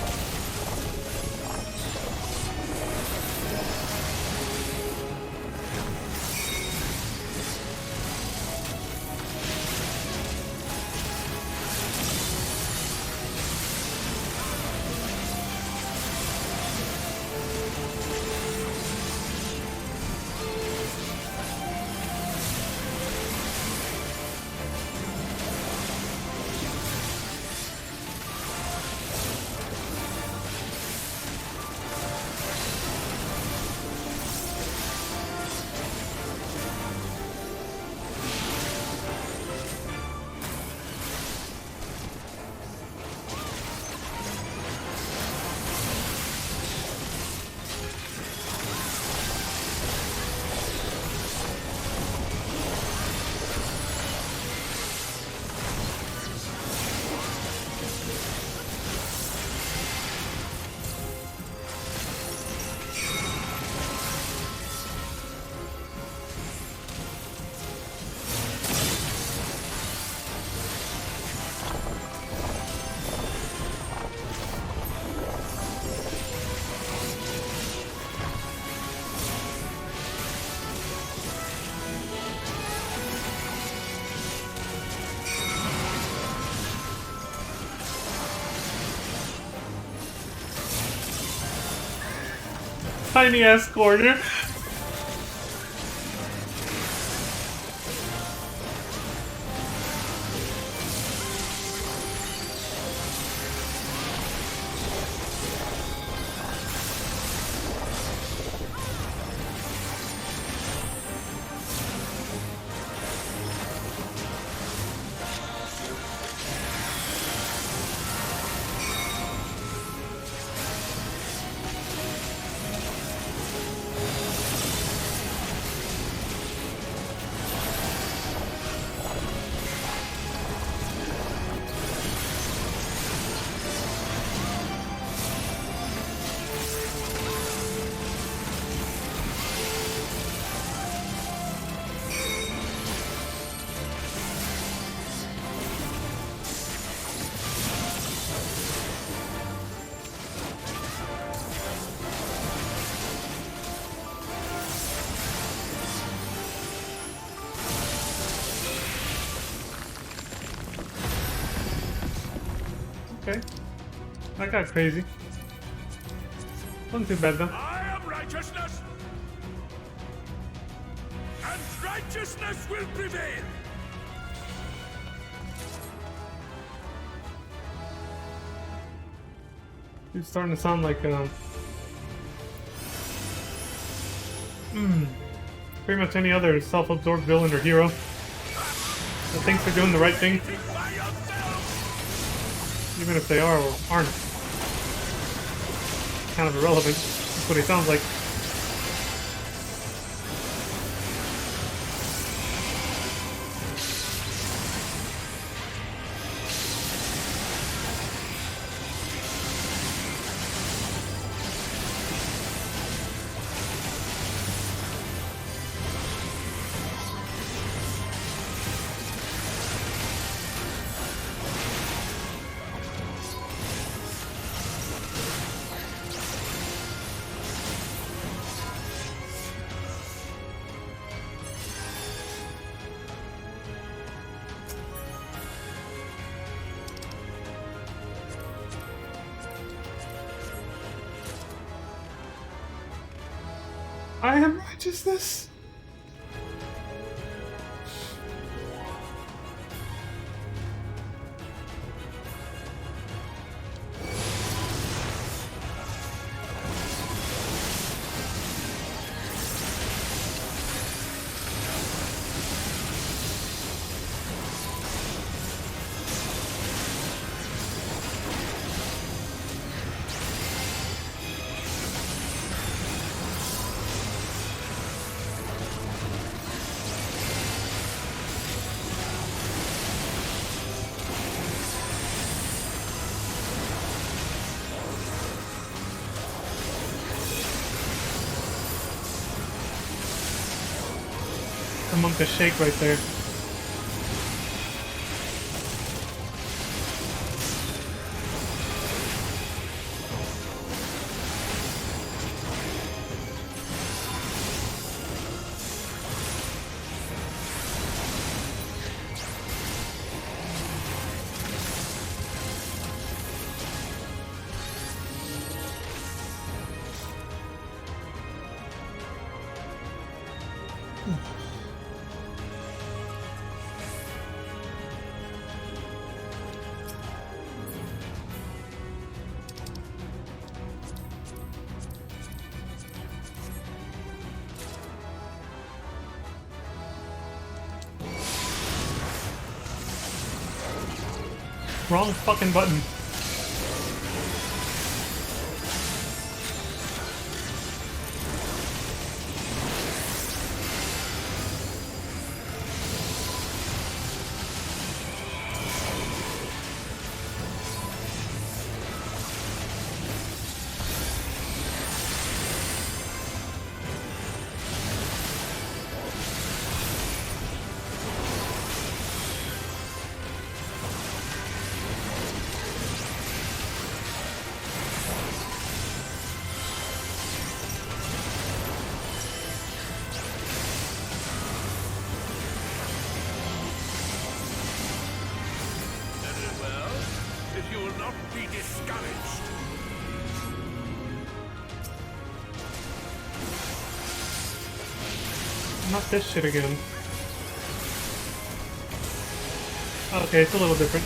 tiny ass corner. Okay. That got crazy. Wasn't too bad though. I am righteousness, and righteousness will prevail. It's starting to sound like pretty much any other self-absorbed villain or hero that thinks they're doing the right thing, even if they are or aren't. Kind of irrelevant. That's what he sounds like. I am righteousness. The monk a shake right there. Wrong fucking button. You will not be discouraged. not this shit again. Okay, it's a little different.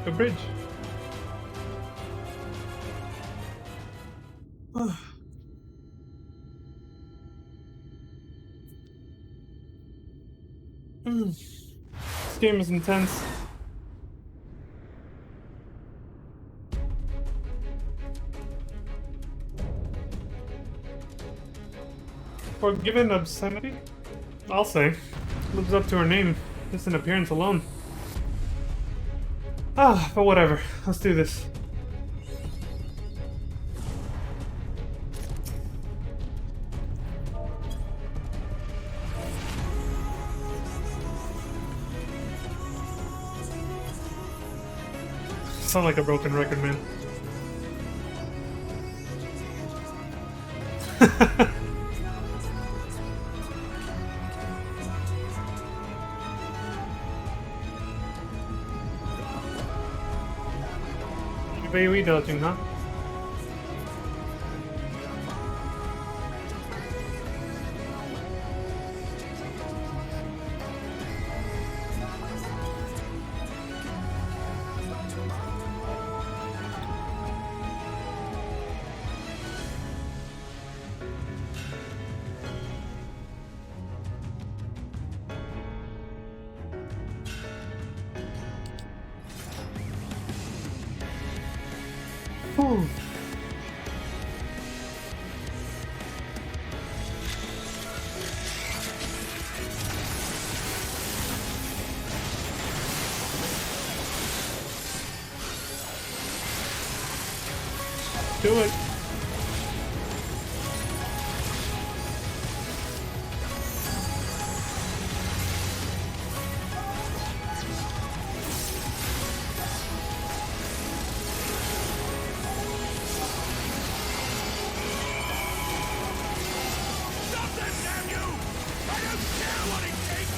A bridge. This game is intense. Forgiven obscenity? I'll say. Lives up to her name, just in appearance alone. Ah, but whatever. Let's do this. Sound like a broken record, man. AoE dodging, huh? Whew. Do it. Stop them, damn you! I don't care what it takes!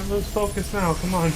Can't lose focus now, come on.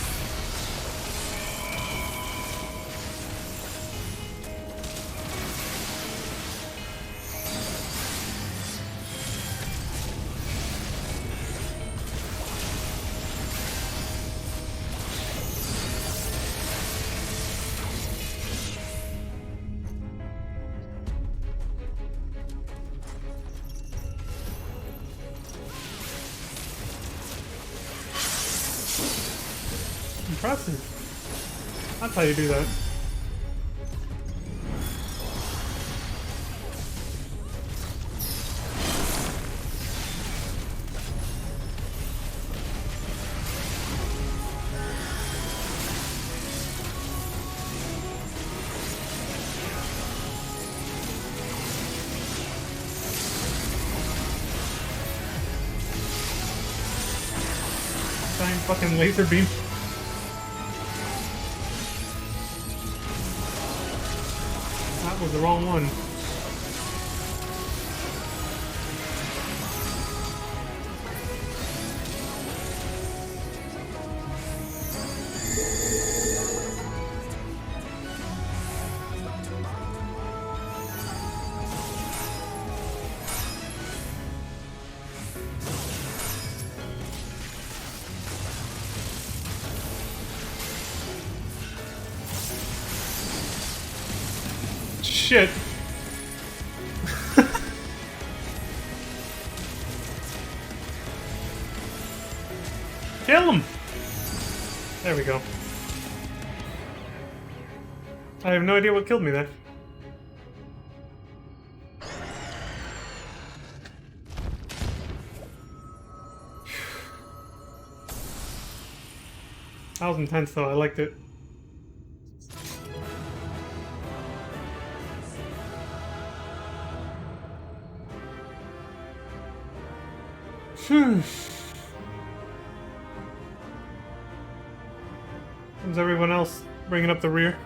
Impressive. That's how you do that. Giant fucking laser beam. That was the wrong one. Shit. Kill him! There we go. I have no idea what killed me there. That was intense though, I liked it. Is everyone else bringing up the rear?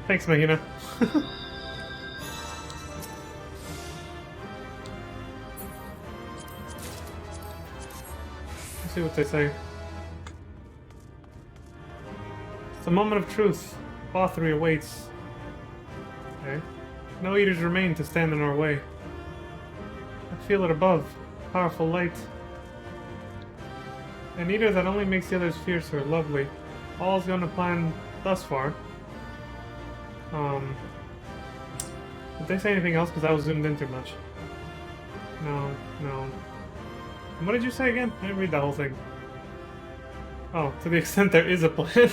Thanks, Mahina. Let's see what they say. It's a moment of truth. Bathory awaits. Okay. No eaters remain to stand in our way. I feel it above. Powerful light. An eater that only makes the others fiercer. Lovely. All's going to plan thus far. Did they say anything else? Because I was zoomed in too much. No, no. And what did you say again? I didn't read that whole thing. Oh, to the extent there is a plan.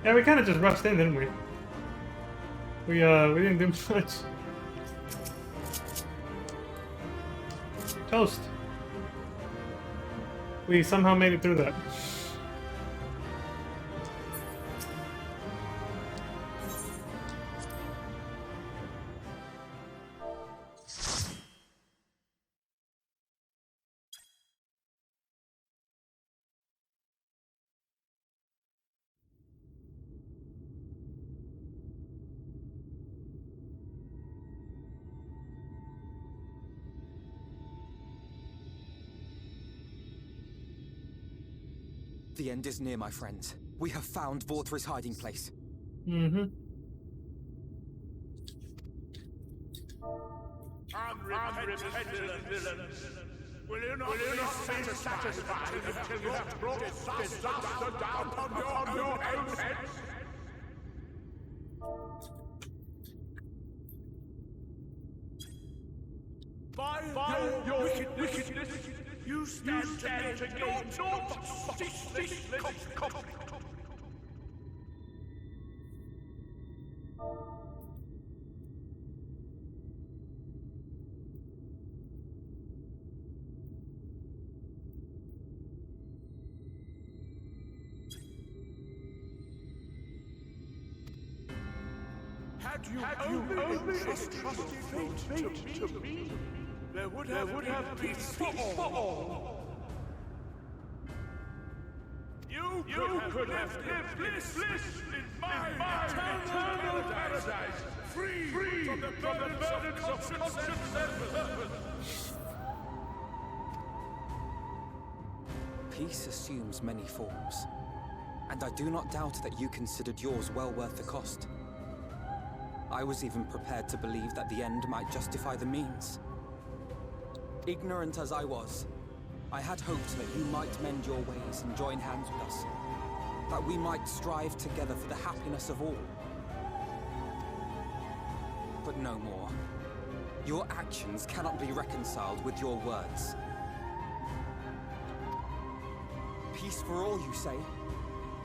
Yeah, we kind of just rushed in, didn't we? We didn't do much. Toast. We somehow made it through that. The end is near, my friends. We have found Vorthr's hiding place. Mm-hmm. Unrepentant villains! Will you not be satisfied until you have brought disaster down on your own heads? By your wickedness, you stand to gain naught but ceaseless conflict. Had you only trusted fate to me, there would have been peace for all. You You could have lived bliss in my eternal paradise, free from the burdens of conscience and purpose. Peace assumes many forms, and I do not doubt that you considered yours well worth the cost. I was even prepared to believe that the end might justify the means. Ignorant as I was, I had hoped that you might mend your ways and join hands with us, that we might strive together for the happiness of all. But no more. Your actions cannot be reconciled with your words. Peace for all, you say?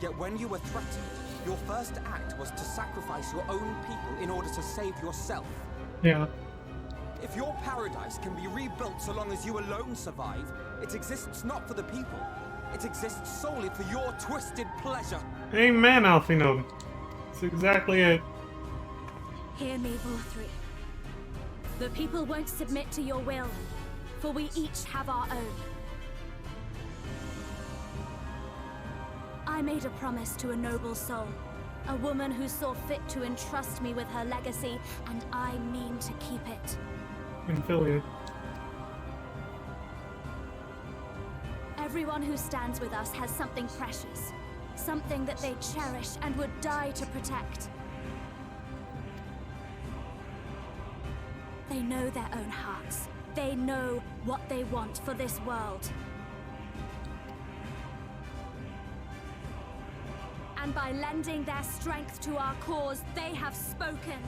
Yet when you were threatened, your first act was to sacrifice your own people in order to save yourself. Yeah. If your paradise can be rebuilt so long as you alone survive, it exists not for the people. It exists solely for your twisted pleasure. Amen, Alphino. That's exactly it. Hear me, Vorthree. The people won't submit to your will, for we each have our own. I made a promise to a noble soul, a woman who saw fit to entrust me with her legacy, and I mean to keep it. Infiliate. Everyone who stands with us has something precious, something that they cherish and would die to protect. They know their own hearts. They know what they want for this world. And by lending their strength to our cause, they have spoken.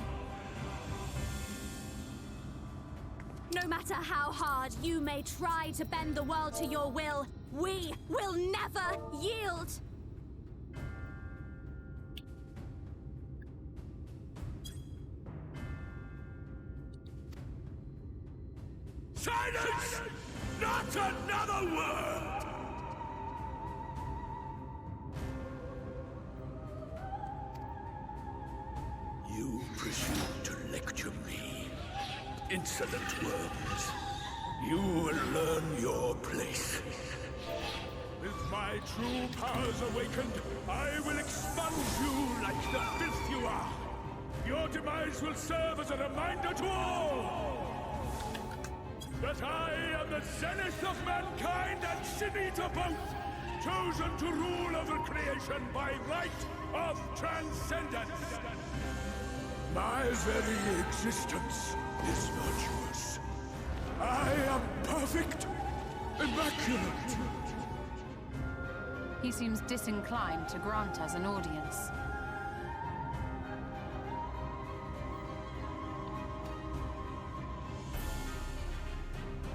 No matter how hard you may try to bend the world to your will, we will never yield! Silence! Not another word! You presume to lecture me. Insolent worms. You will learn your place. With my true powers awakened, I will expunge you like the filth you are. Your demise will serve as a reminder to all that I am the zenith of mankind and Shinita both, chosen to rule over creation by right of transcendence. My very existence is virtuous. I am perfect, immaculate. He seems disinclined to grant us an audience.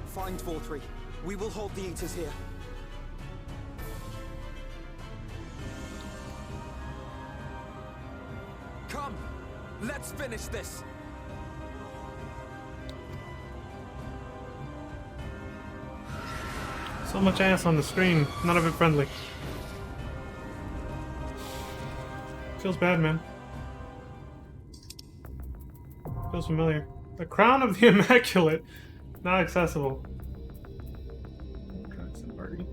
Find Vorthree. We will hold the Eaters here. Come! Let's finish this! So much ass on the screen, none of it friendly. Feels bad, man. Feels familiar. The Crown of the Immaculate. Not accessible. Party.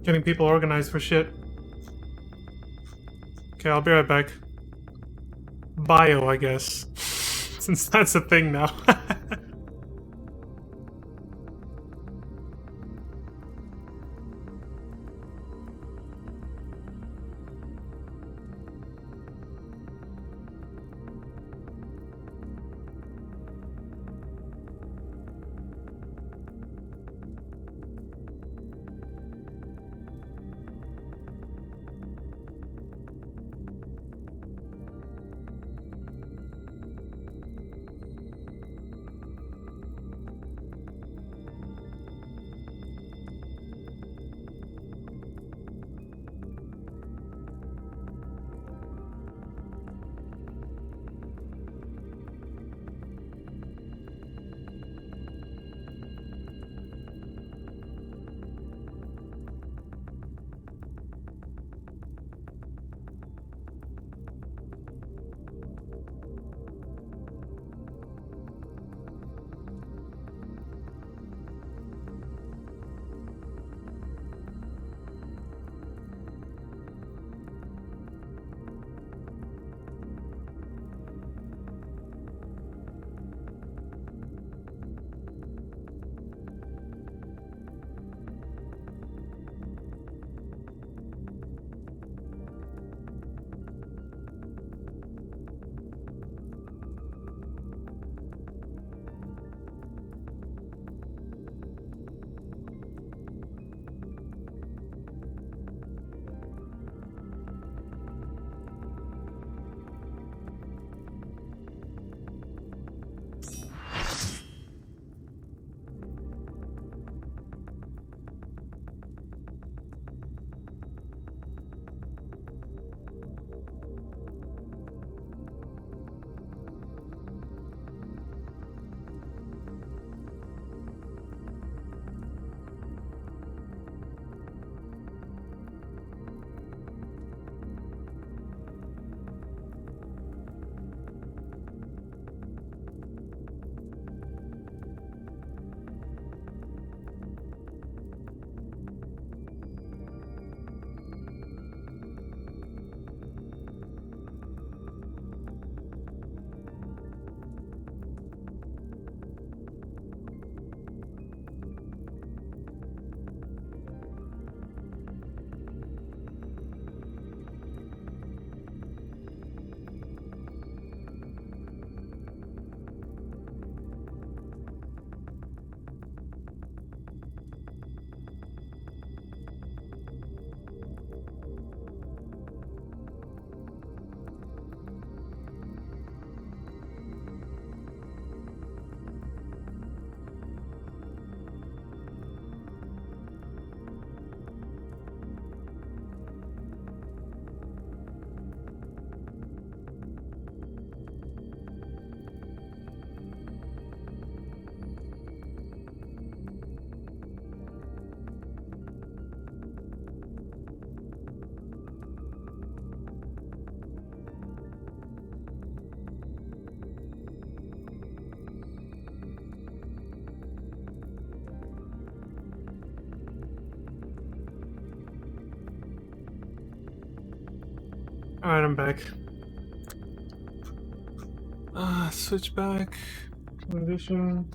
Getting people organized for shit. Okay, I'll be right back. Bio, I guess. Since that's a thing now. Alright, I'm back. Switch back. Transition.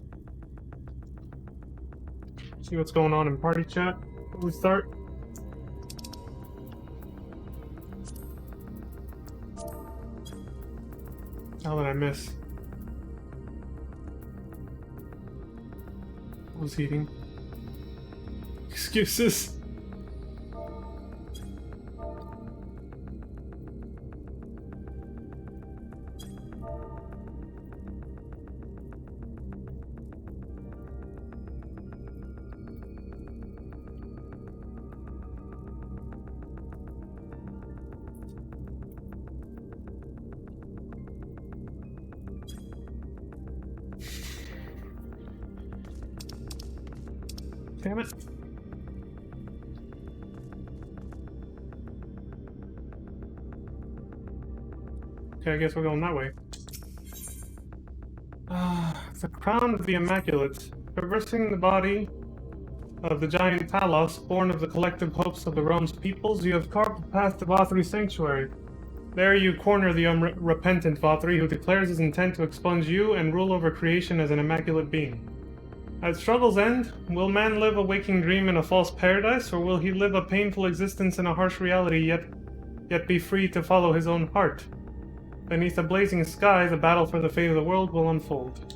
See what's going on in party chat before we start. How did I miss? I was eating. Excuses. Damn it. Okay, I guess we're going that way. The Crown of the Immaculate. Traversing the body of the giant Talos, born of the collective hopes of the realm's peoples, you have carved the path to Vothri's sanctuary. There you corner the unrepentant Vothri, who declares his intent to expunge you and rule over creation as an immaculate being. At struggle's end, will man live a waking dream in a false paradise, or will he live a painful existence in a harsh reality, yet be free to follow his own heart? Beneath a blazing sky, the battle for the fate of the world will unfold.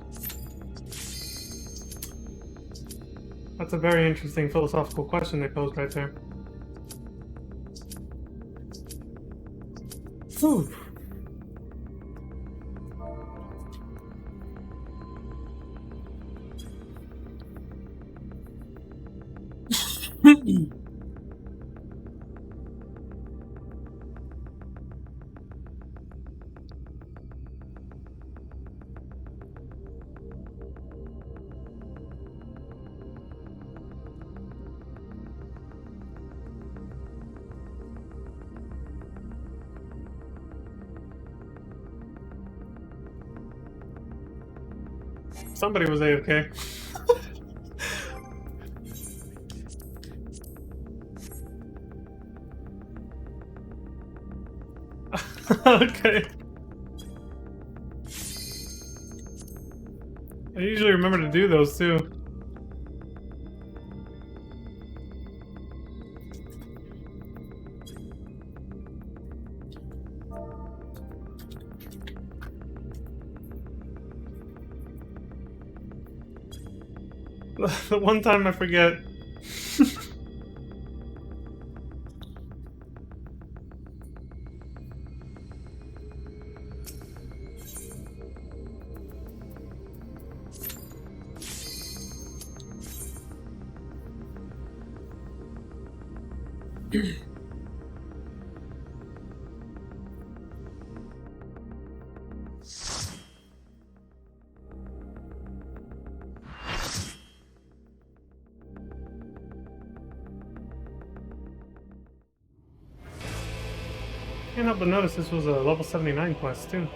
That's a very interesting philosophical question they posed right there. Whew. Somebody was A-okay. Okay. I usually remember to do those too. The one time I forget. Can't help but notice this was a level 79 quest too.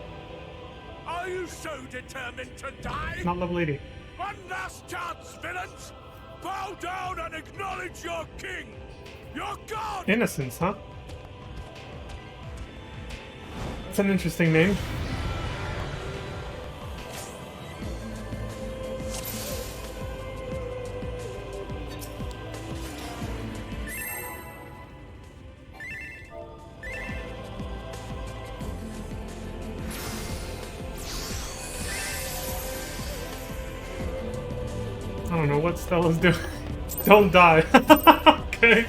Are you so determined to die? Not level 80. One last chance, villains! Bow down and acknowledge your king! Your god! Innocence, huh? That's an interesting name. I don't know what Stella's doing. Don't die. Okay.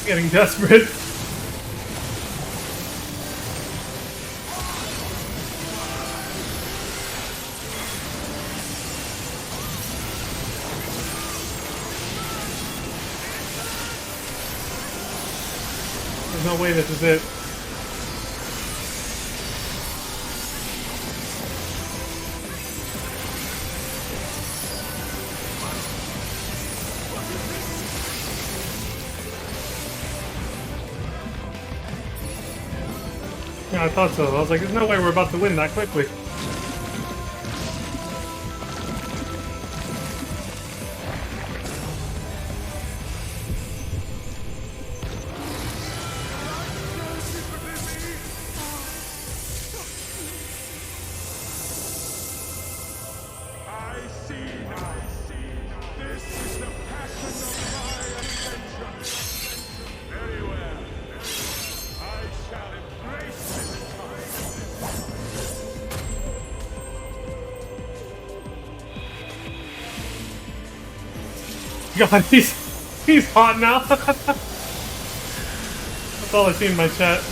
Getting desperate. no way this is it. Yeah, I thought so. I was like, there's no way we're about to win that quickly. God, he's hot now. That's all I see in my chat.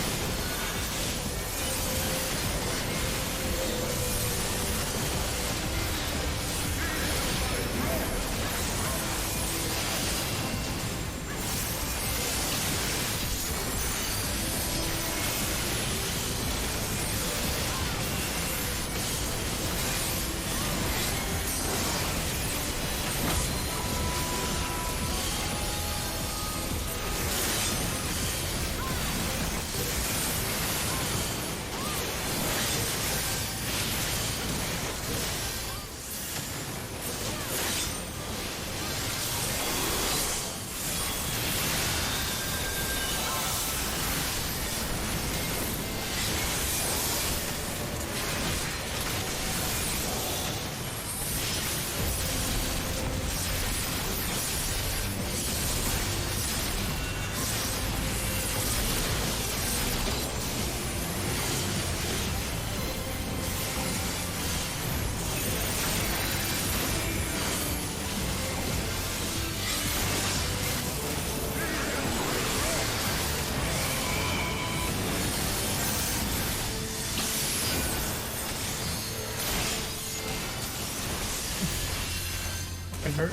Hurt.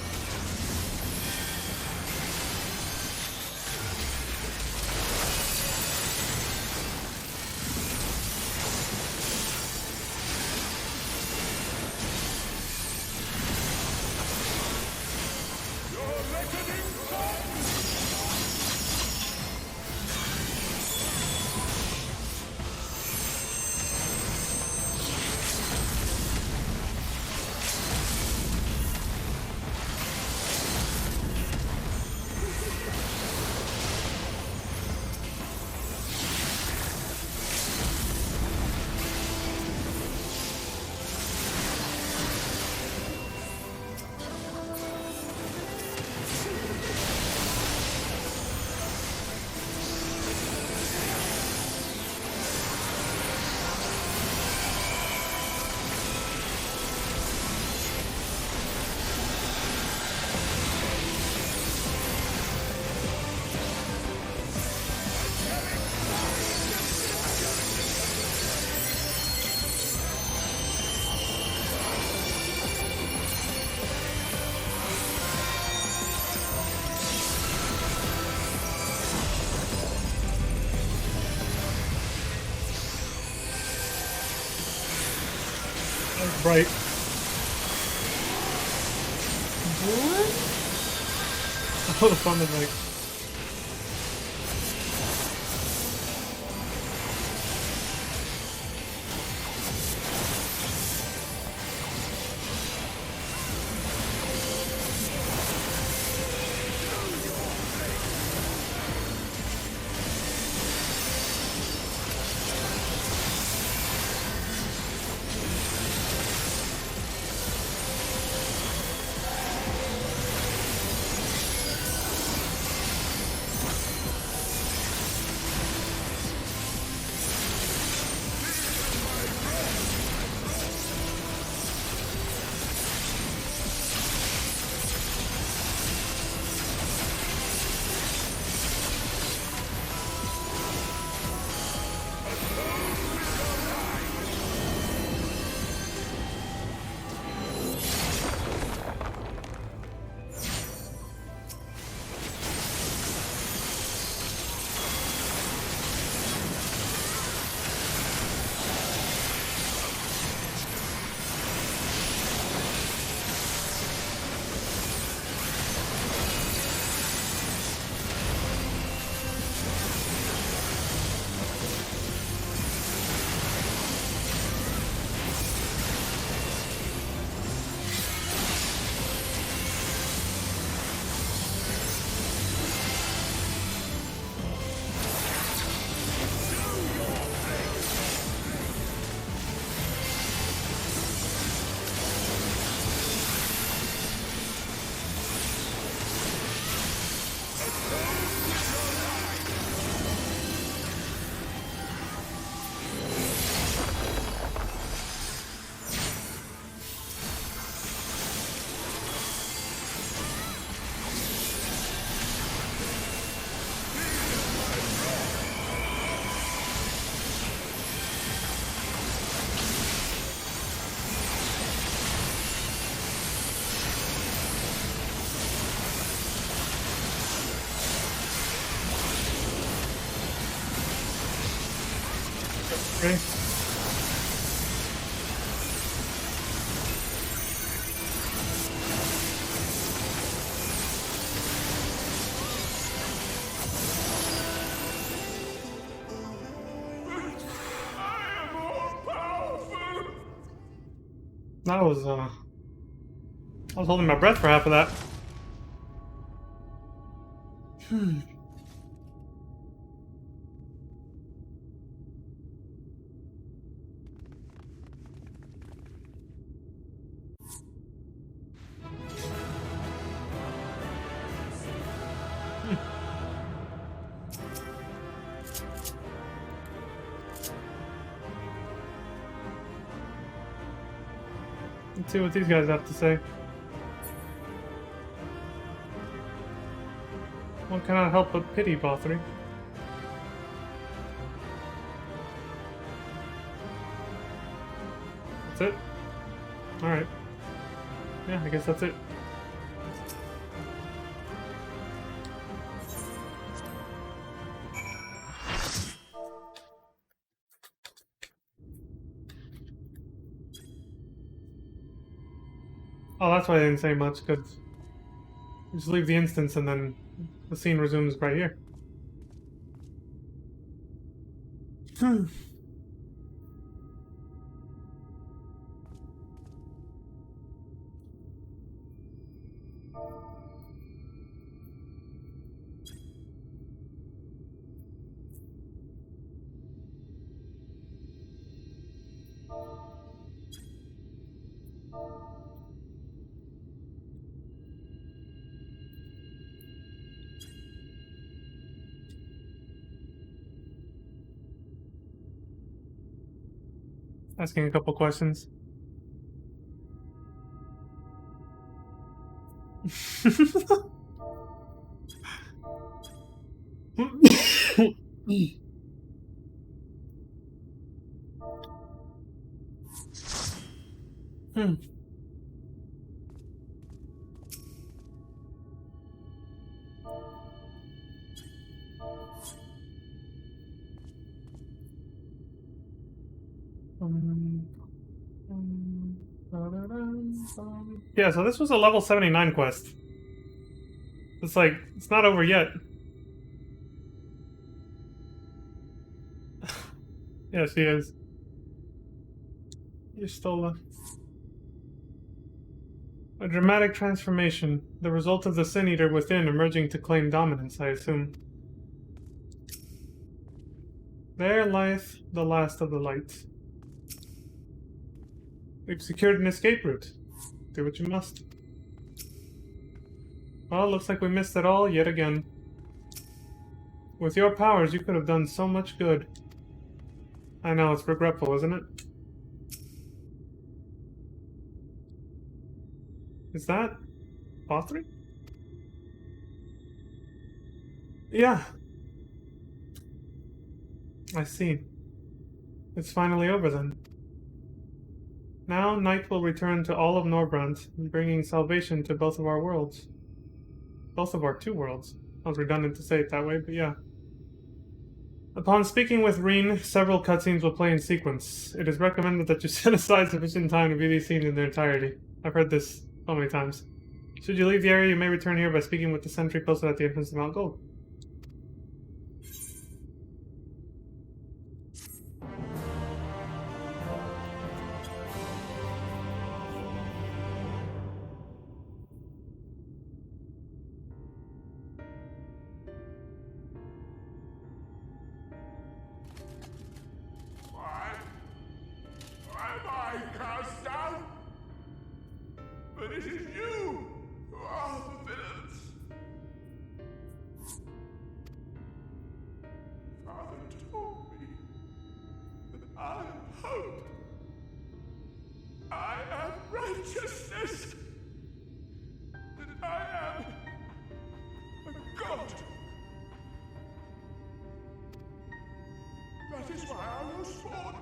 Right. What? Oh, the fun of like. Okay. That was, I was holding my breath for half of that. Let's see what these guys have to say. One cannot help but pity Bothry. That's it? Alright. Yeah, I guess that's it. Oh, that's why I didn't say much, because just leave the instance and then the scene resumes right here. Asking a couple questions. Yeah, so this was a level 79 quest. It's like, it's not over yet. Yeah, she is. You stole a dramatic transformation, the result of the Sin Eater within emerging to claim dominance, I assume. There lieth the last of the light. We've secured an escape route. Do what you must. Well, looks like we missed it all yet again. With your powers, you could have done so much good. I know, it's regretful, isn't it? Is that Bothry? Yeah. I see. It's finally over then. Now, night will return to all of Norbrand, bringing salvation to both of our worlds. Both of our two worlds. Sounds redundant to say it that way, but yeah. Upon speaking with Reen, several cutscenes will play in sequence. It is recommended that you set aside sufficient time to view these scenes in their entirety. I've heard this so many times. Should you leave the area, you may return here by speaking with the sentry posted at the entrance to Mount Gold. That is why I was born,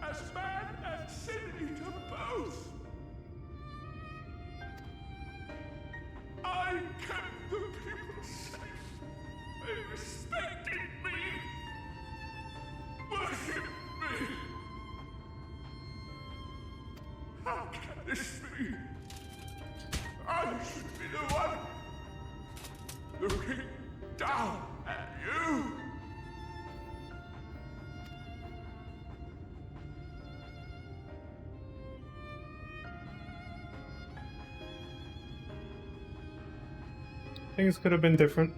as man and sin eater both. I kept the people safe. They respected me, worshipped me. Things could have been different.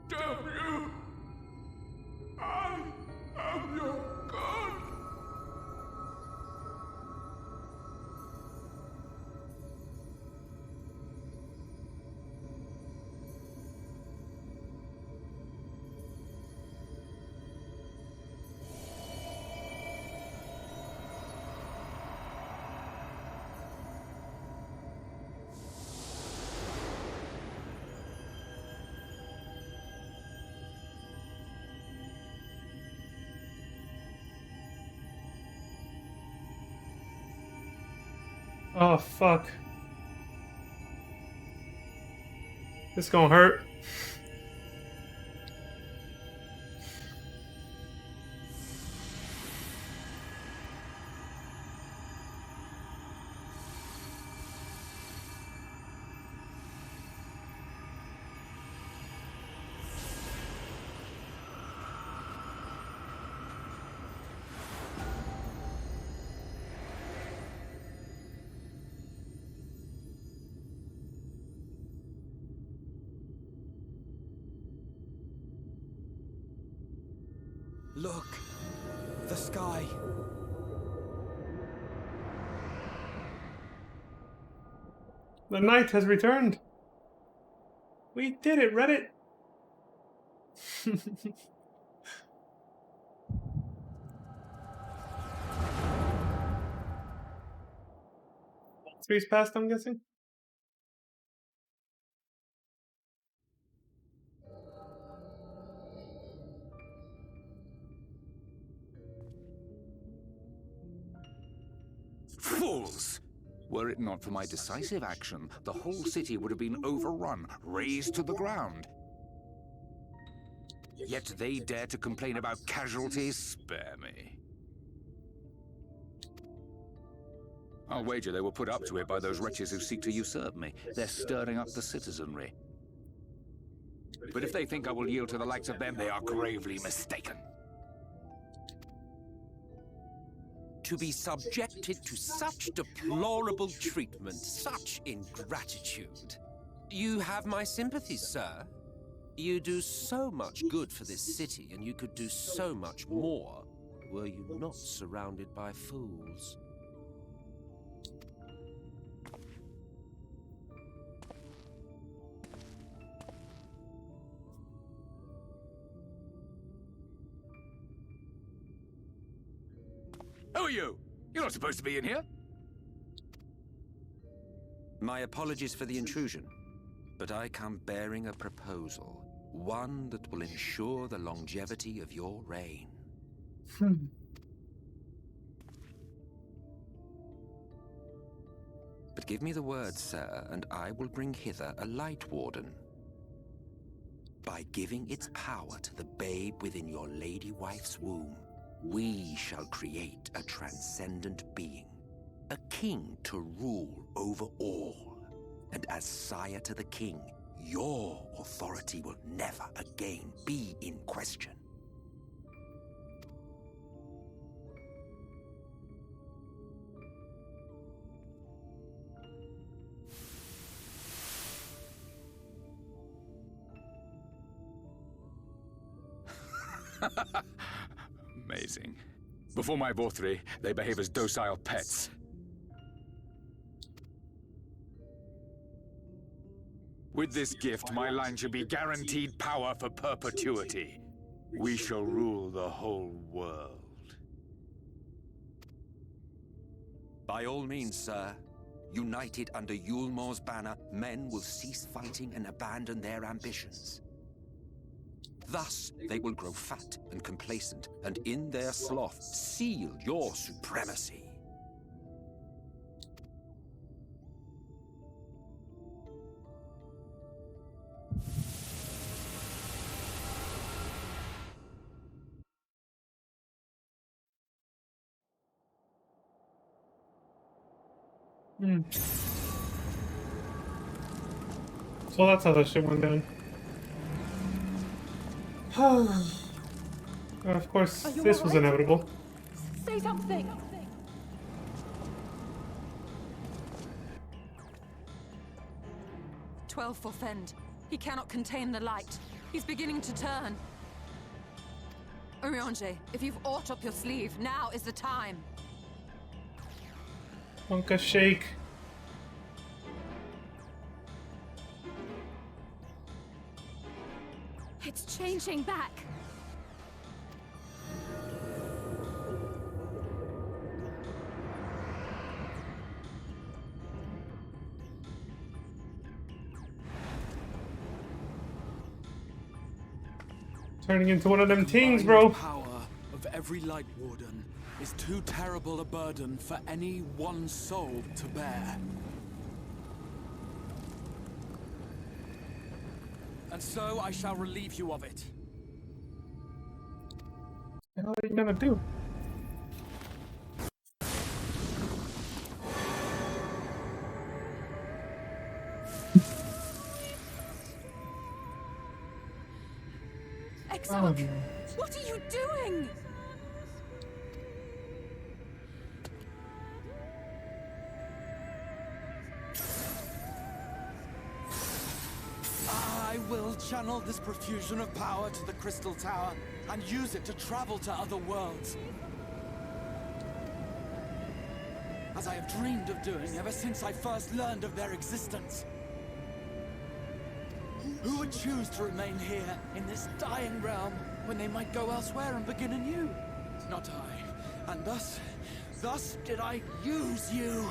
Damn you! I am your god! Oh, fuck. This gonna hurt. Look! The sky! The night has returned. We did it, Reddit. Three's passed, I'm guessing. Fools! Were it not for my decisive action, the whole city would have been overrun, razed to the ground. Yet they dare to complain about casualties? Spare me. I'll wager they were put up to it by those wretches who seek to usurp me. They're stirring up the citizenry. But if they think I will yield to the likes of them, they are gravely mistaken. To be subjected to such deplorable treatment, such ingratitude. You have my sympathies, sir. You do so much good for this city, and you could do so much more were you not surrounded by fools. Who are you? You're not supposed to be in here. My apologies for the intrusion, but I come bearing a proposal. One that will ensure the longevity of your reign. But give me the word, sir, and I will bring hither a light warden. By giving its power to the babe within your lady wife's womb, we shall create a transcendent being, a king to rule over all. And as sire to the king, your authority will never again be in question. Amazing. Before my Vorthri, they behave as docile pets. With this gift, my line shall be guaranteed power for perpetuity. We shall rule the whole world. By all means, sir. United under Yulmor's banner, men will cease fighting and abandon their ambitions. Thus, they will grow fat and complacent, and in their sloth, seal your supremacy. So that's how that shit went down. Of course, this was inevitable. Say something! 12 for Fend. He cannot contain the light. He's beginning to turn. Urianger, if you've aught up your sleeve, now is the time. Wonka shake. It's changing back. Turning into one of them teens, Combined bro. power of every Light Warden is too terrible a burden for any one soul to bear. And so I shall relieve you of it. What the hell are you gonna do? Exarch, what are you doing? I will channel this profusion of power to the Crystal Tower and use it to travel to other worlds. As I have dreamed of doing ever since I first learned of their existence. Who would choose to remain here in this dying realm when they might go elsewhere and begin anew? Not I. And thus did I use you.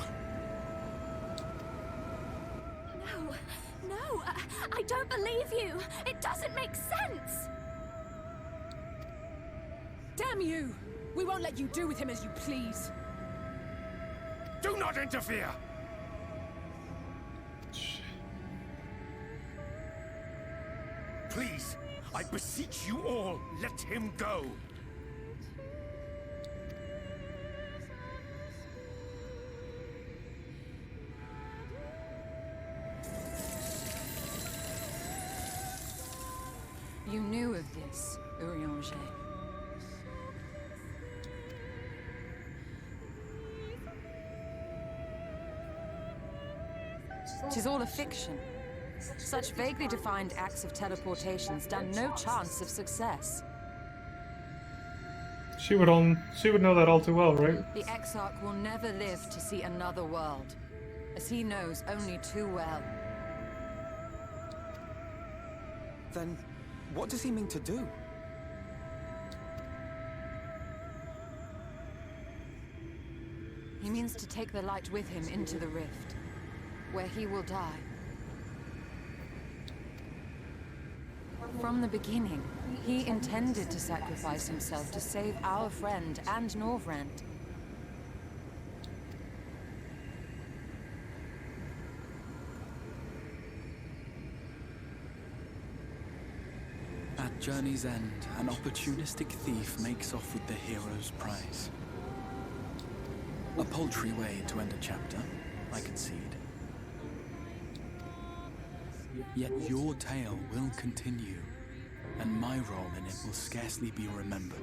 No, I don't believe you. It doesn't make sense. Damn you! We won't let you do with him as you please. Do not interfere! Please, I beseech you all, let him go. You knew of this, Urianger. Tis all a fiction. Such vaguely defined acts of teleportation stand no chance of success. She would know that all too well, right? The Exarch will never live to see another world, as he knows only too well. Then, what does he mean to do? He means to take the light with him into the rift, where he will die. From the beginning, he intended to sacrifice himself to save our friend and Norvrent. At journey's end, an opportunistic thief makes off with the hero's prize. A paltry way to end a chapter, I concede. Yet your tale will continue, and my role in it will scarcely be remembered.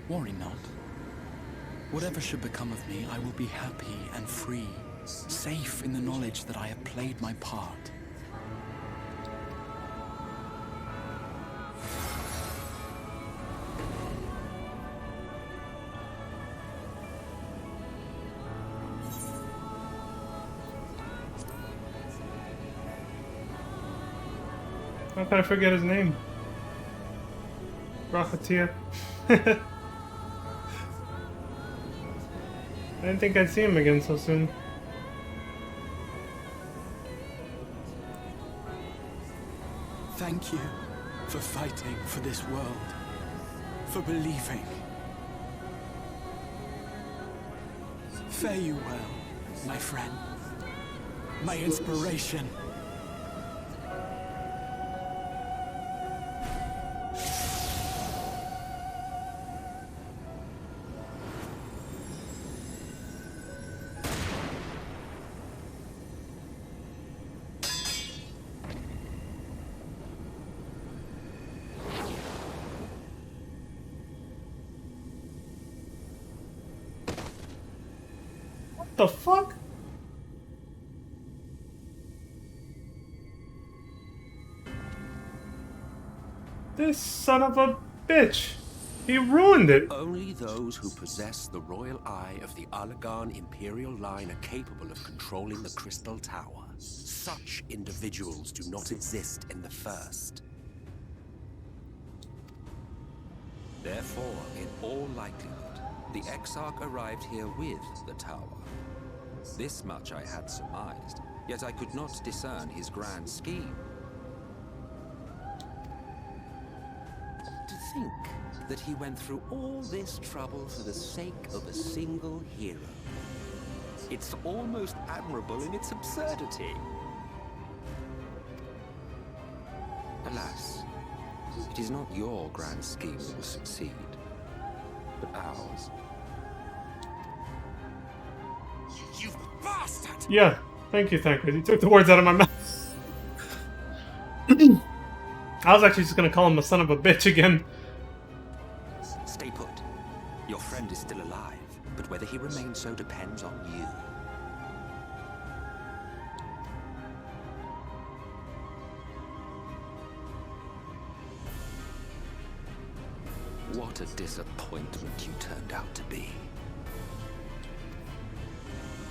Worry not. Whatever should become of me, I will be happy and free, safe in the knowledge that I have played my part. How could I forget his name? Rocketeer. I didn't think I'd see him again so soon. Thank you for fighting for this world, for believing. Fare you well, my friend, my inspiration. the fuck? This son of a bitch. He ruined it. Only those who possess the royal eye of the Allagan Imperial line are capable of controlling the Crystal Tower. Such individuals do not exist in the First. Therefore, in all likelihood, the Exarch arrived here with the tower. This much I had surmised, yet I could not discern his grand scheme. To think that he went through all this trouble for the sake of a single hero. It's almost admirable in its absurdity. Alas, it is not your grand scheme that will succeed, but ours. You bastard! Yeah, thank you, Thankers. You took the words out of my mouth. I was actually just gonna call him a son of a bitch again. Stay put. Your friend is still alive, but whether he remains so depends on you. What a disappointment you turned out to be.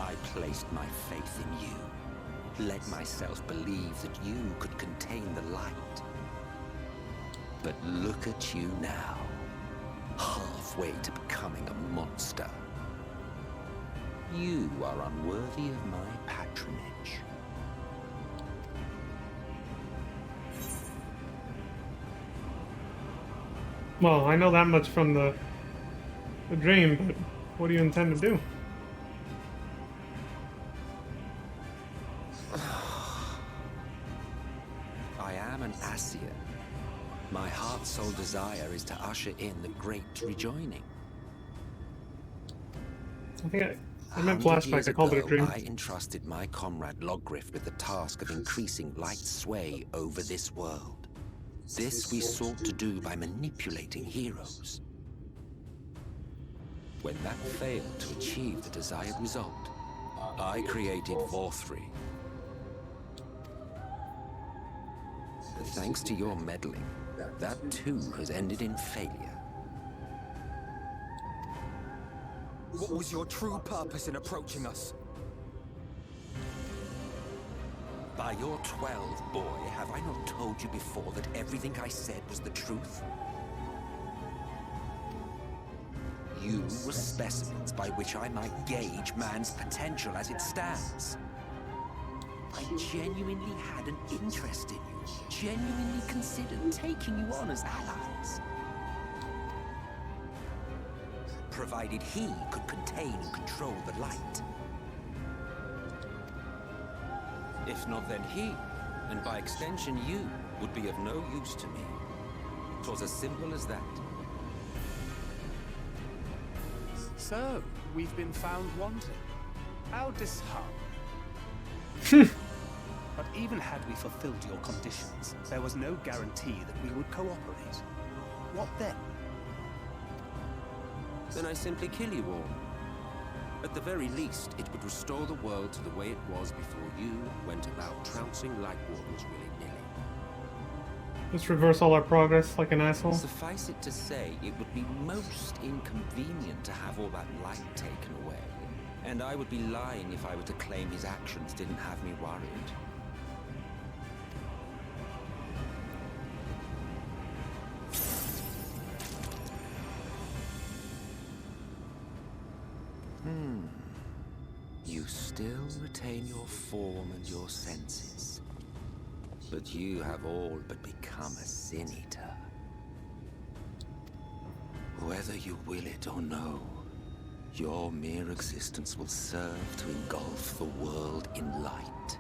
I placed my faith in you, let myself believe that you could contain the light. But look at you now, halfway to becoming a monster. You are unworthy of my patronage. Well, I know that much from the dream, but what do you intend to do? I am an Asian. My heart's sole desire is to usher in the great rejoining. I think I meant flashback. I called it a dream. I entrusted my comrade Logriff with the task of increasing light's sway over this world. This we sought to do by manipulating heroes. When that failed to achieve the desired result, I created Vorthri. But thanks to your meddling, that too has ended in failure. What was your true purpose in approaching us? By your 12, boy, have I not told you before that everything I said was the truth? You were specimens by which I might gauge man's potential as it stands. I genuinely had an interest in you, genuinely considered taking you on as allies. Provided he could contain and control the light. If not, then he, and by extension you, would be of no use to me. 'Twas as simple as that. So, we've been found wanting. How disheartening. But even had we fulfilled your conditions, there was no guarantee that we would cooperate. What then? Then I simply kill you all. At the very least, it would restore the world to the way it was before you went about trouncing Light Wardens willy-nilly. Just reverse all our progress like an asshole. Suffice it to say, it would be most inconvenient to have all that light taken away. And I would be lying if I were to claim his actions didn't have me worried. You still retain your form and your senses. But you have all but become a Sin Eater. Whether you will it or no, your mere existence will serve to engulf the world in light.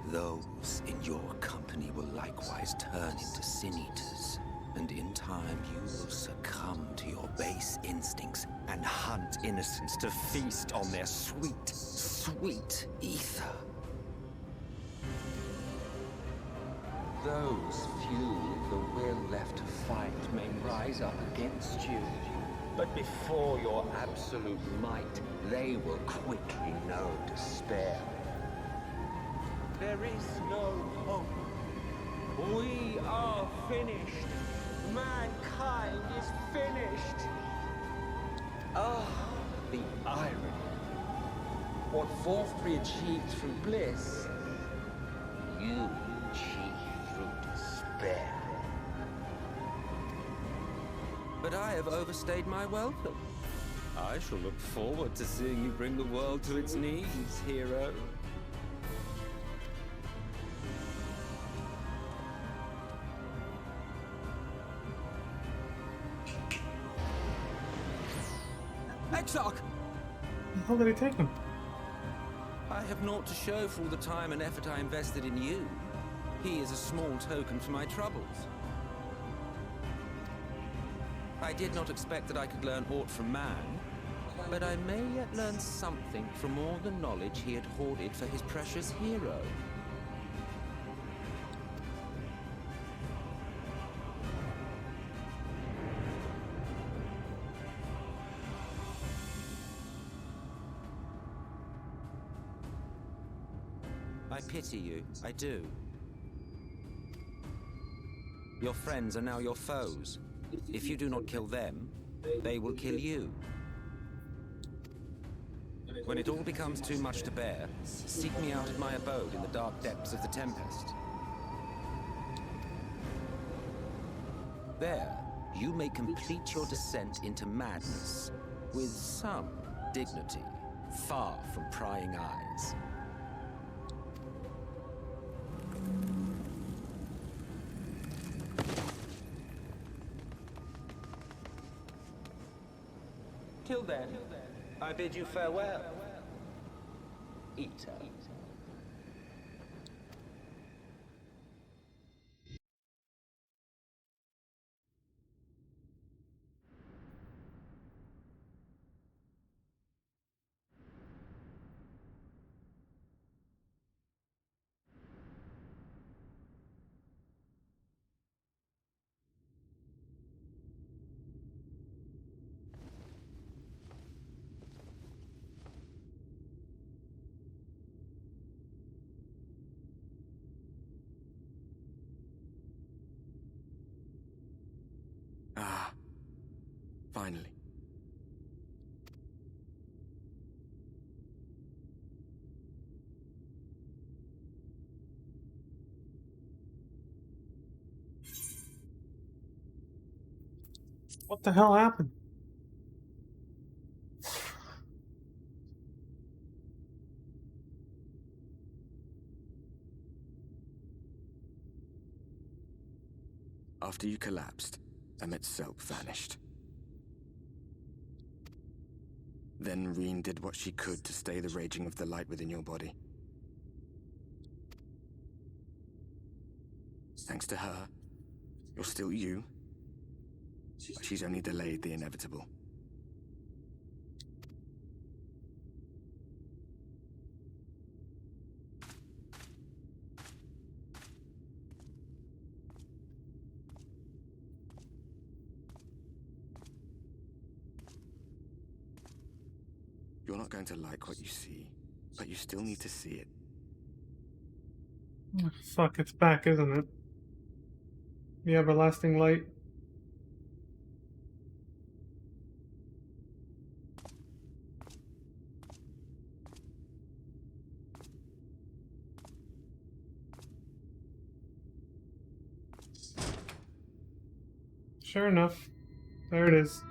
Those in your company will likewise turn into Sin Eaters. And in time, you will succumb to your base instincts and hunt innocents to feast on their sweet, sweet ether. Those few with the will left to fight may rise up against you, But before your absolute might, they will quickly know despair. There is no hope. We are finished. Mankind is finished. Ah, the irony. What Wolfrey achieved through bliss, you achieved through despair. But I have overstayed my welcome. I shall look forward to seeing you bring the world to its knees, hero. Exarch! How did he take him? I have naught to show for all the time and effort I invested in you. He is a small token for my troubles. I did not expect that I could learn aught from man, but I may yet learn something from all the knowledge he had hoarded for his precious hero. I pity you, I do. Your friends are now your foes. If you do not kill them, they will kill you. When it all becomes too much to bear, seek me out at my abode in the dark depths of the Tempest. There, you may complete your descent into madness, with some dignity, far from prying eyes. Till then, I bid you farewell, Eater. Ah, finally. What the hell happened? After you collapsed, Emmet's self vanished. Then Reen did what she could to stay the raging of the light within your body. Thanks to her, you're still you, but she's only delayed the inevitable. You're not going to like what you see, but you still need to see it. Fuck, it's back, isn't it? The everlasting light. Sure enough, there it is.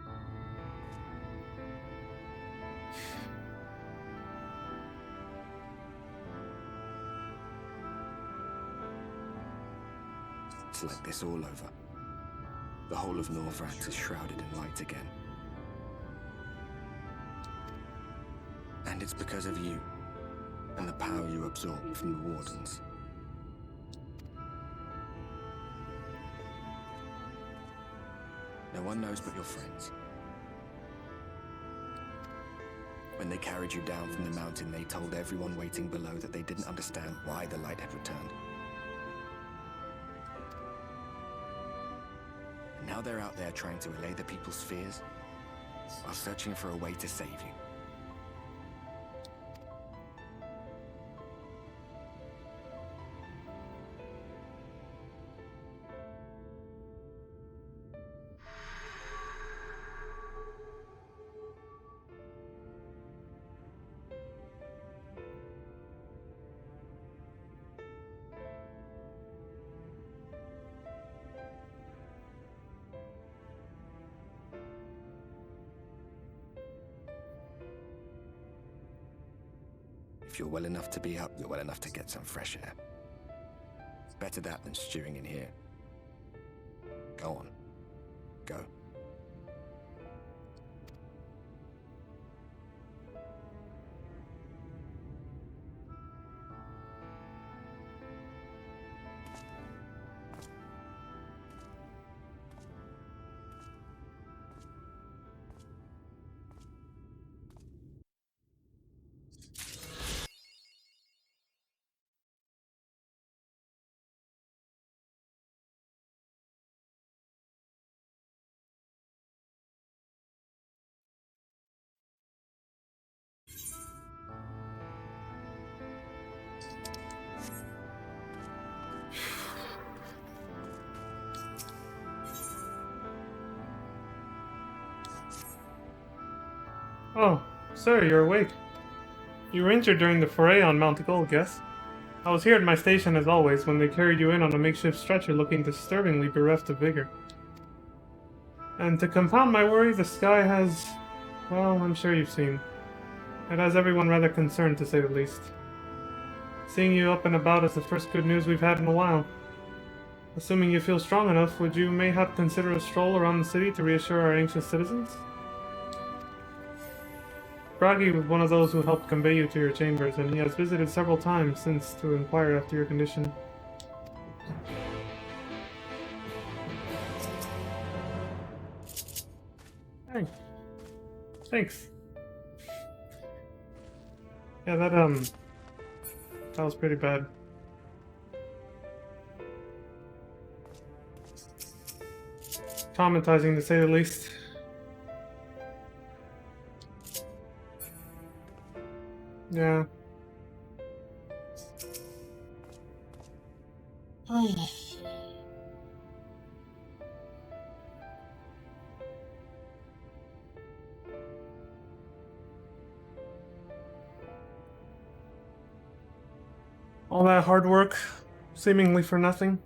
It's like this all over. The whole of Norvrandt is shrouded in light again. And it's because of you, and the power you absorb from the Wardens. No one knows but your friends. When they carried you down from the mountain, they told everyone waiting below that they didn't understand why the light had returned. And now they're out there trying to allay the people's fears. while searching for a way to save you. If you're well enough to be up, you're well enough to get some fresh air. It's better that than stewing in here. Go on. Go. Oh, sir, you're awake. You were injured during the foray on Mount Gold, yes? I was here at my station as always when they carried you in on a makeshift stretcher looking disturbingly bereft of vigor. And to compound my worry, the sky has... well, I'm sure you've seen. It has everyone rather concerned, to say the least. Seeing you up and about is the first good news we've had in a while. Assuming you feel strong enough, would you mayhap consider a stroll around the city to reassure our anxious citizens? Bragi was one of those who helped convey you to your chambers, and he has visited several times since to inquire after your condition. Hey. Thanks. Yeah, that was pretty bad. Traumatizing, to say the least. Yeah. All that hard work, seemingly for nothing.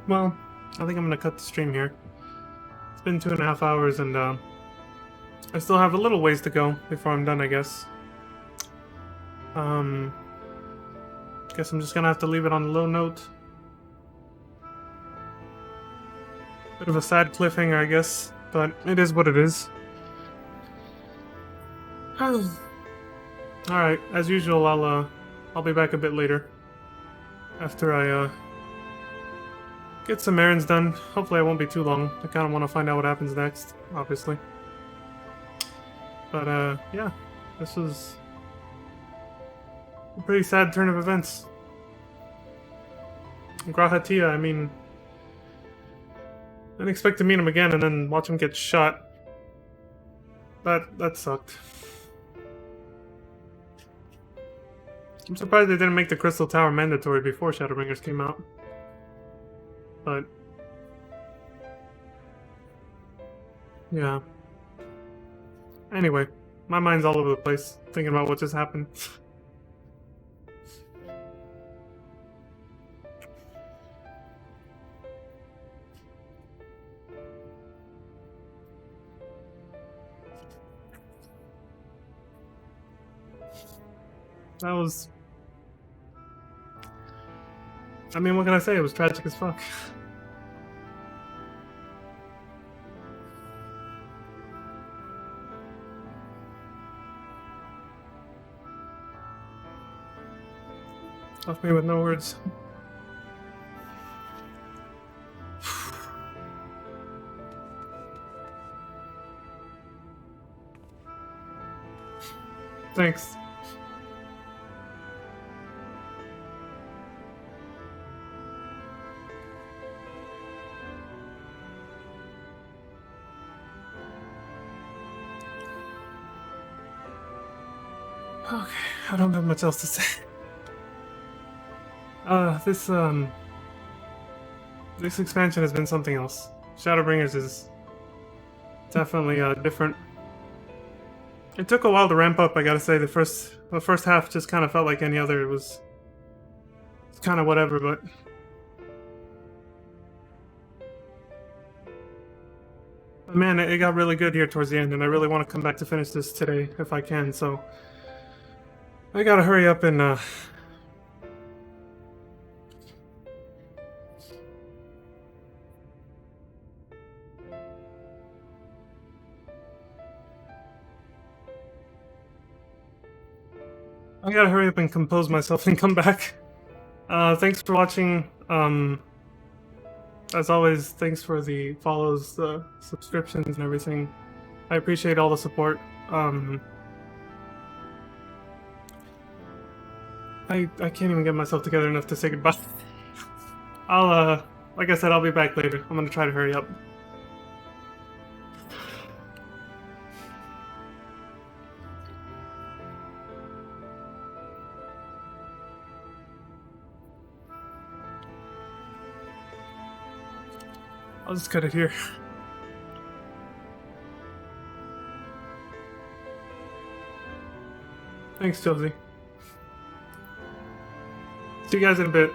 Well, I think I'm gonna cut the stream here. It's been 2.5 hours and I still have a little ways to go before I'm done, I guess. Guess I'm just gonna have to leave it on a low note. Bit of a sad cliffhanger, I guess, but it is what it is. Alright, as usual, I'll be back a bit later. After I, get some errands done. Hopefully I won't be too long. I kinda wanna find out what happens next, obviously. But, yeah. This was a pretty sad turn of events. Grahatia, I mean... I didn't expect to meet him again and then watch him get shot. That sucked. I'm surprised they didn't make the Crystal Tower mandatory before ShadowBringers came out. But... yeah. Anyway, my mind's all over the place, thinking about what just happened. That was... I mean, what can I say? It was tragic as fuck. Left me with no words. Thanks. Okay, I don't have much else to say. This expansion has been something else. ShadowBringers is definitely different. It took a while to ramp up, I gotta say. The first half just kind of felt like any other. It's kind of whatever, but man, it got really good here towards the end, and I really want to come back to finish this today if I can. So I gotta hurry up and compose myself and come back. Thanks for watching. As always, thanks for the follows, the subscriptions, and everything. I appreciate all the support. I can't even get myself together enough to say goodbye. Like I said, I'll be back later. I'm gonna try to hurry up. I'll just cut it here. Thanks, Josie. See you guys in a bit.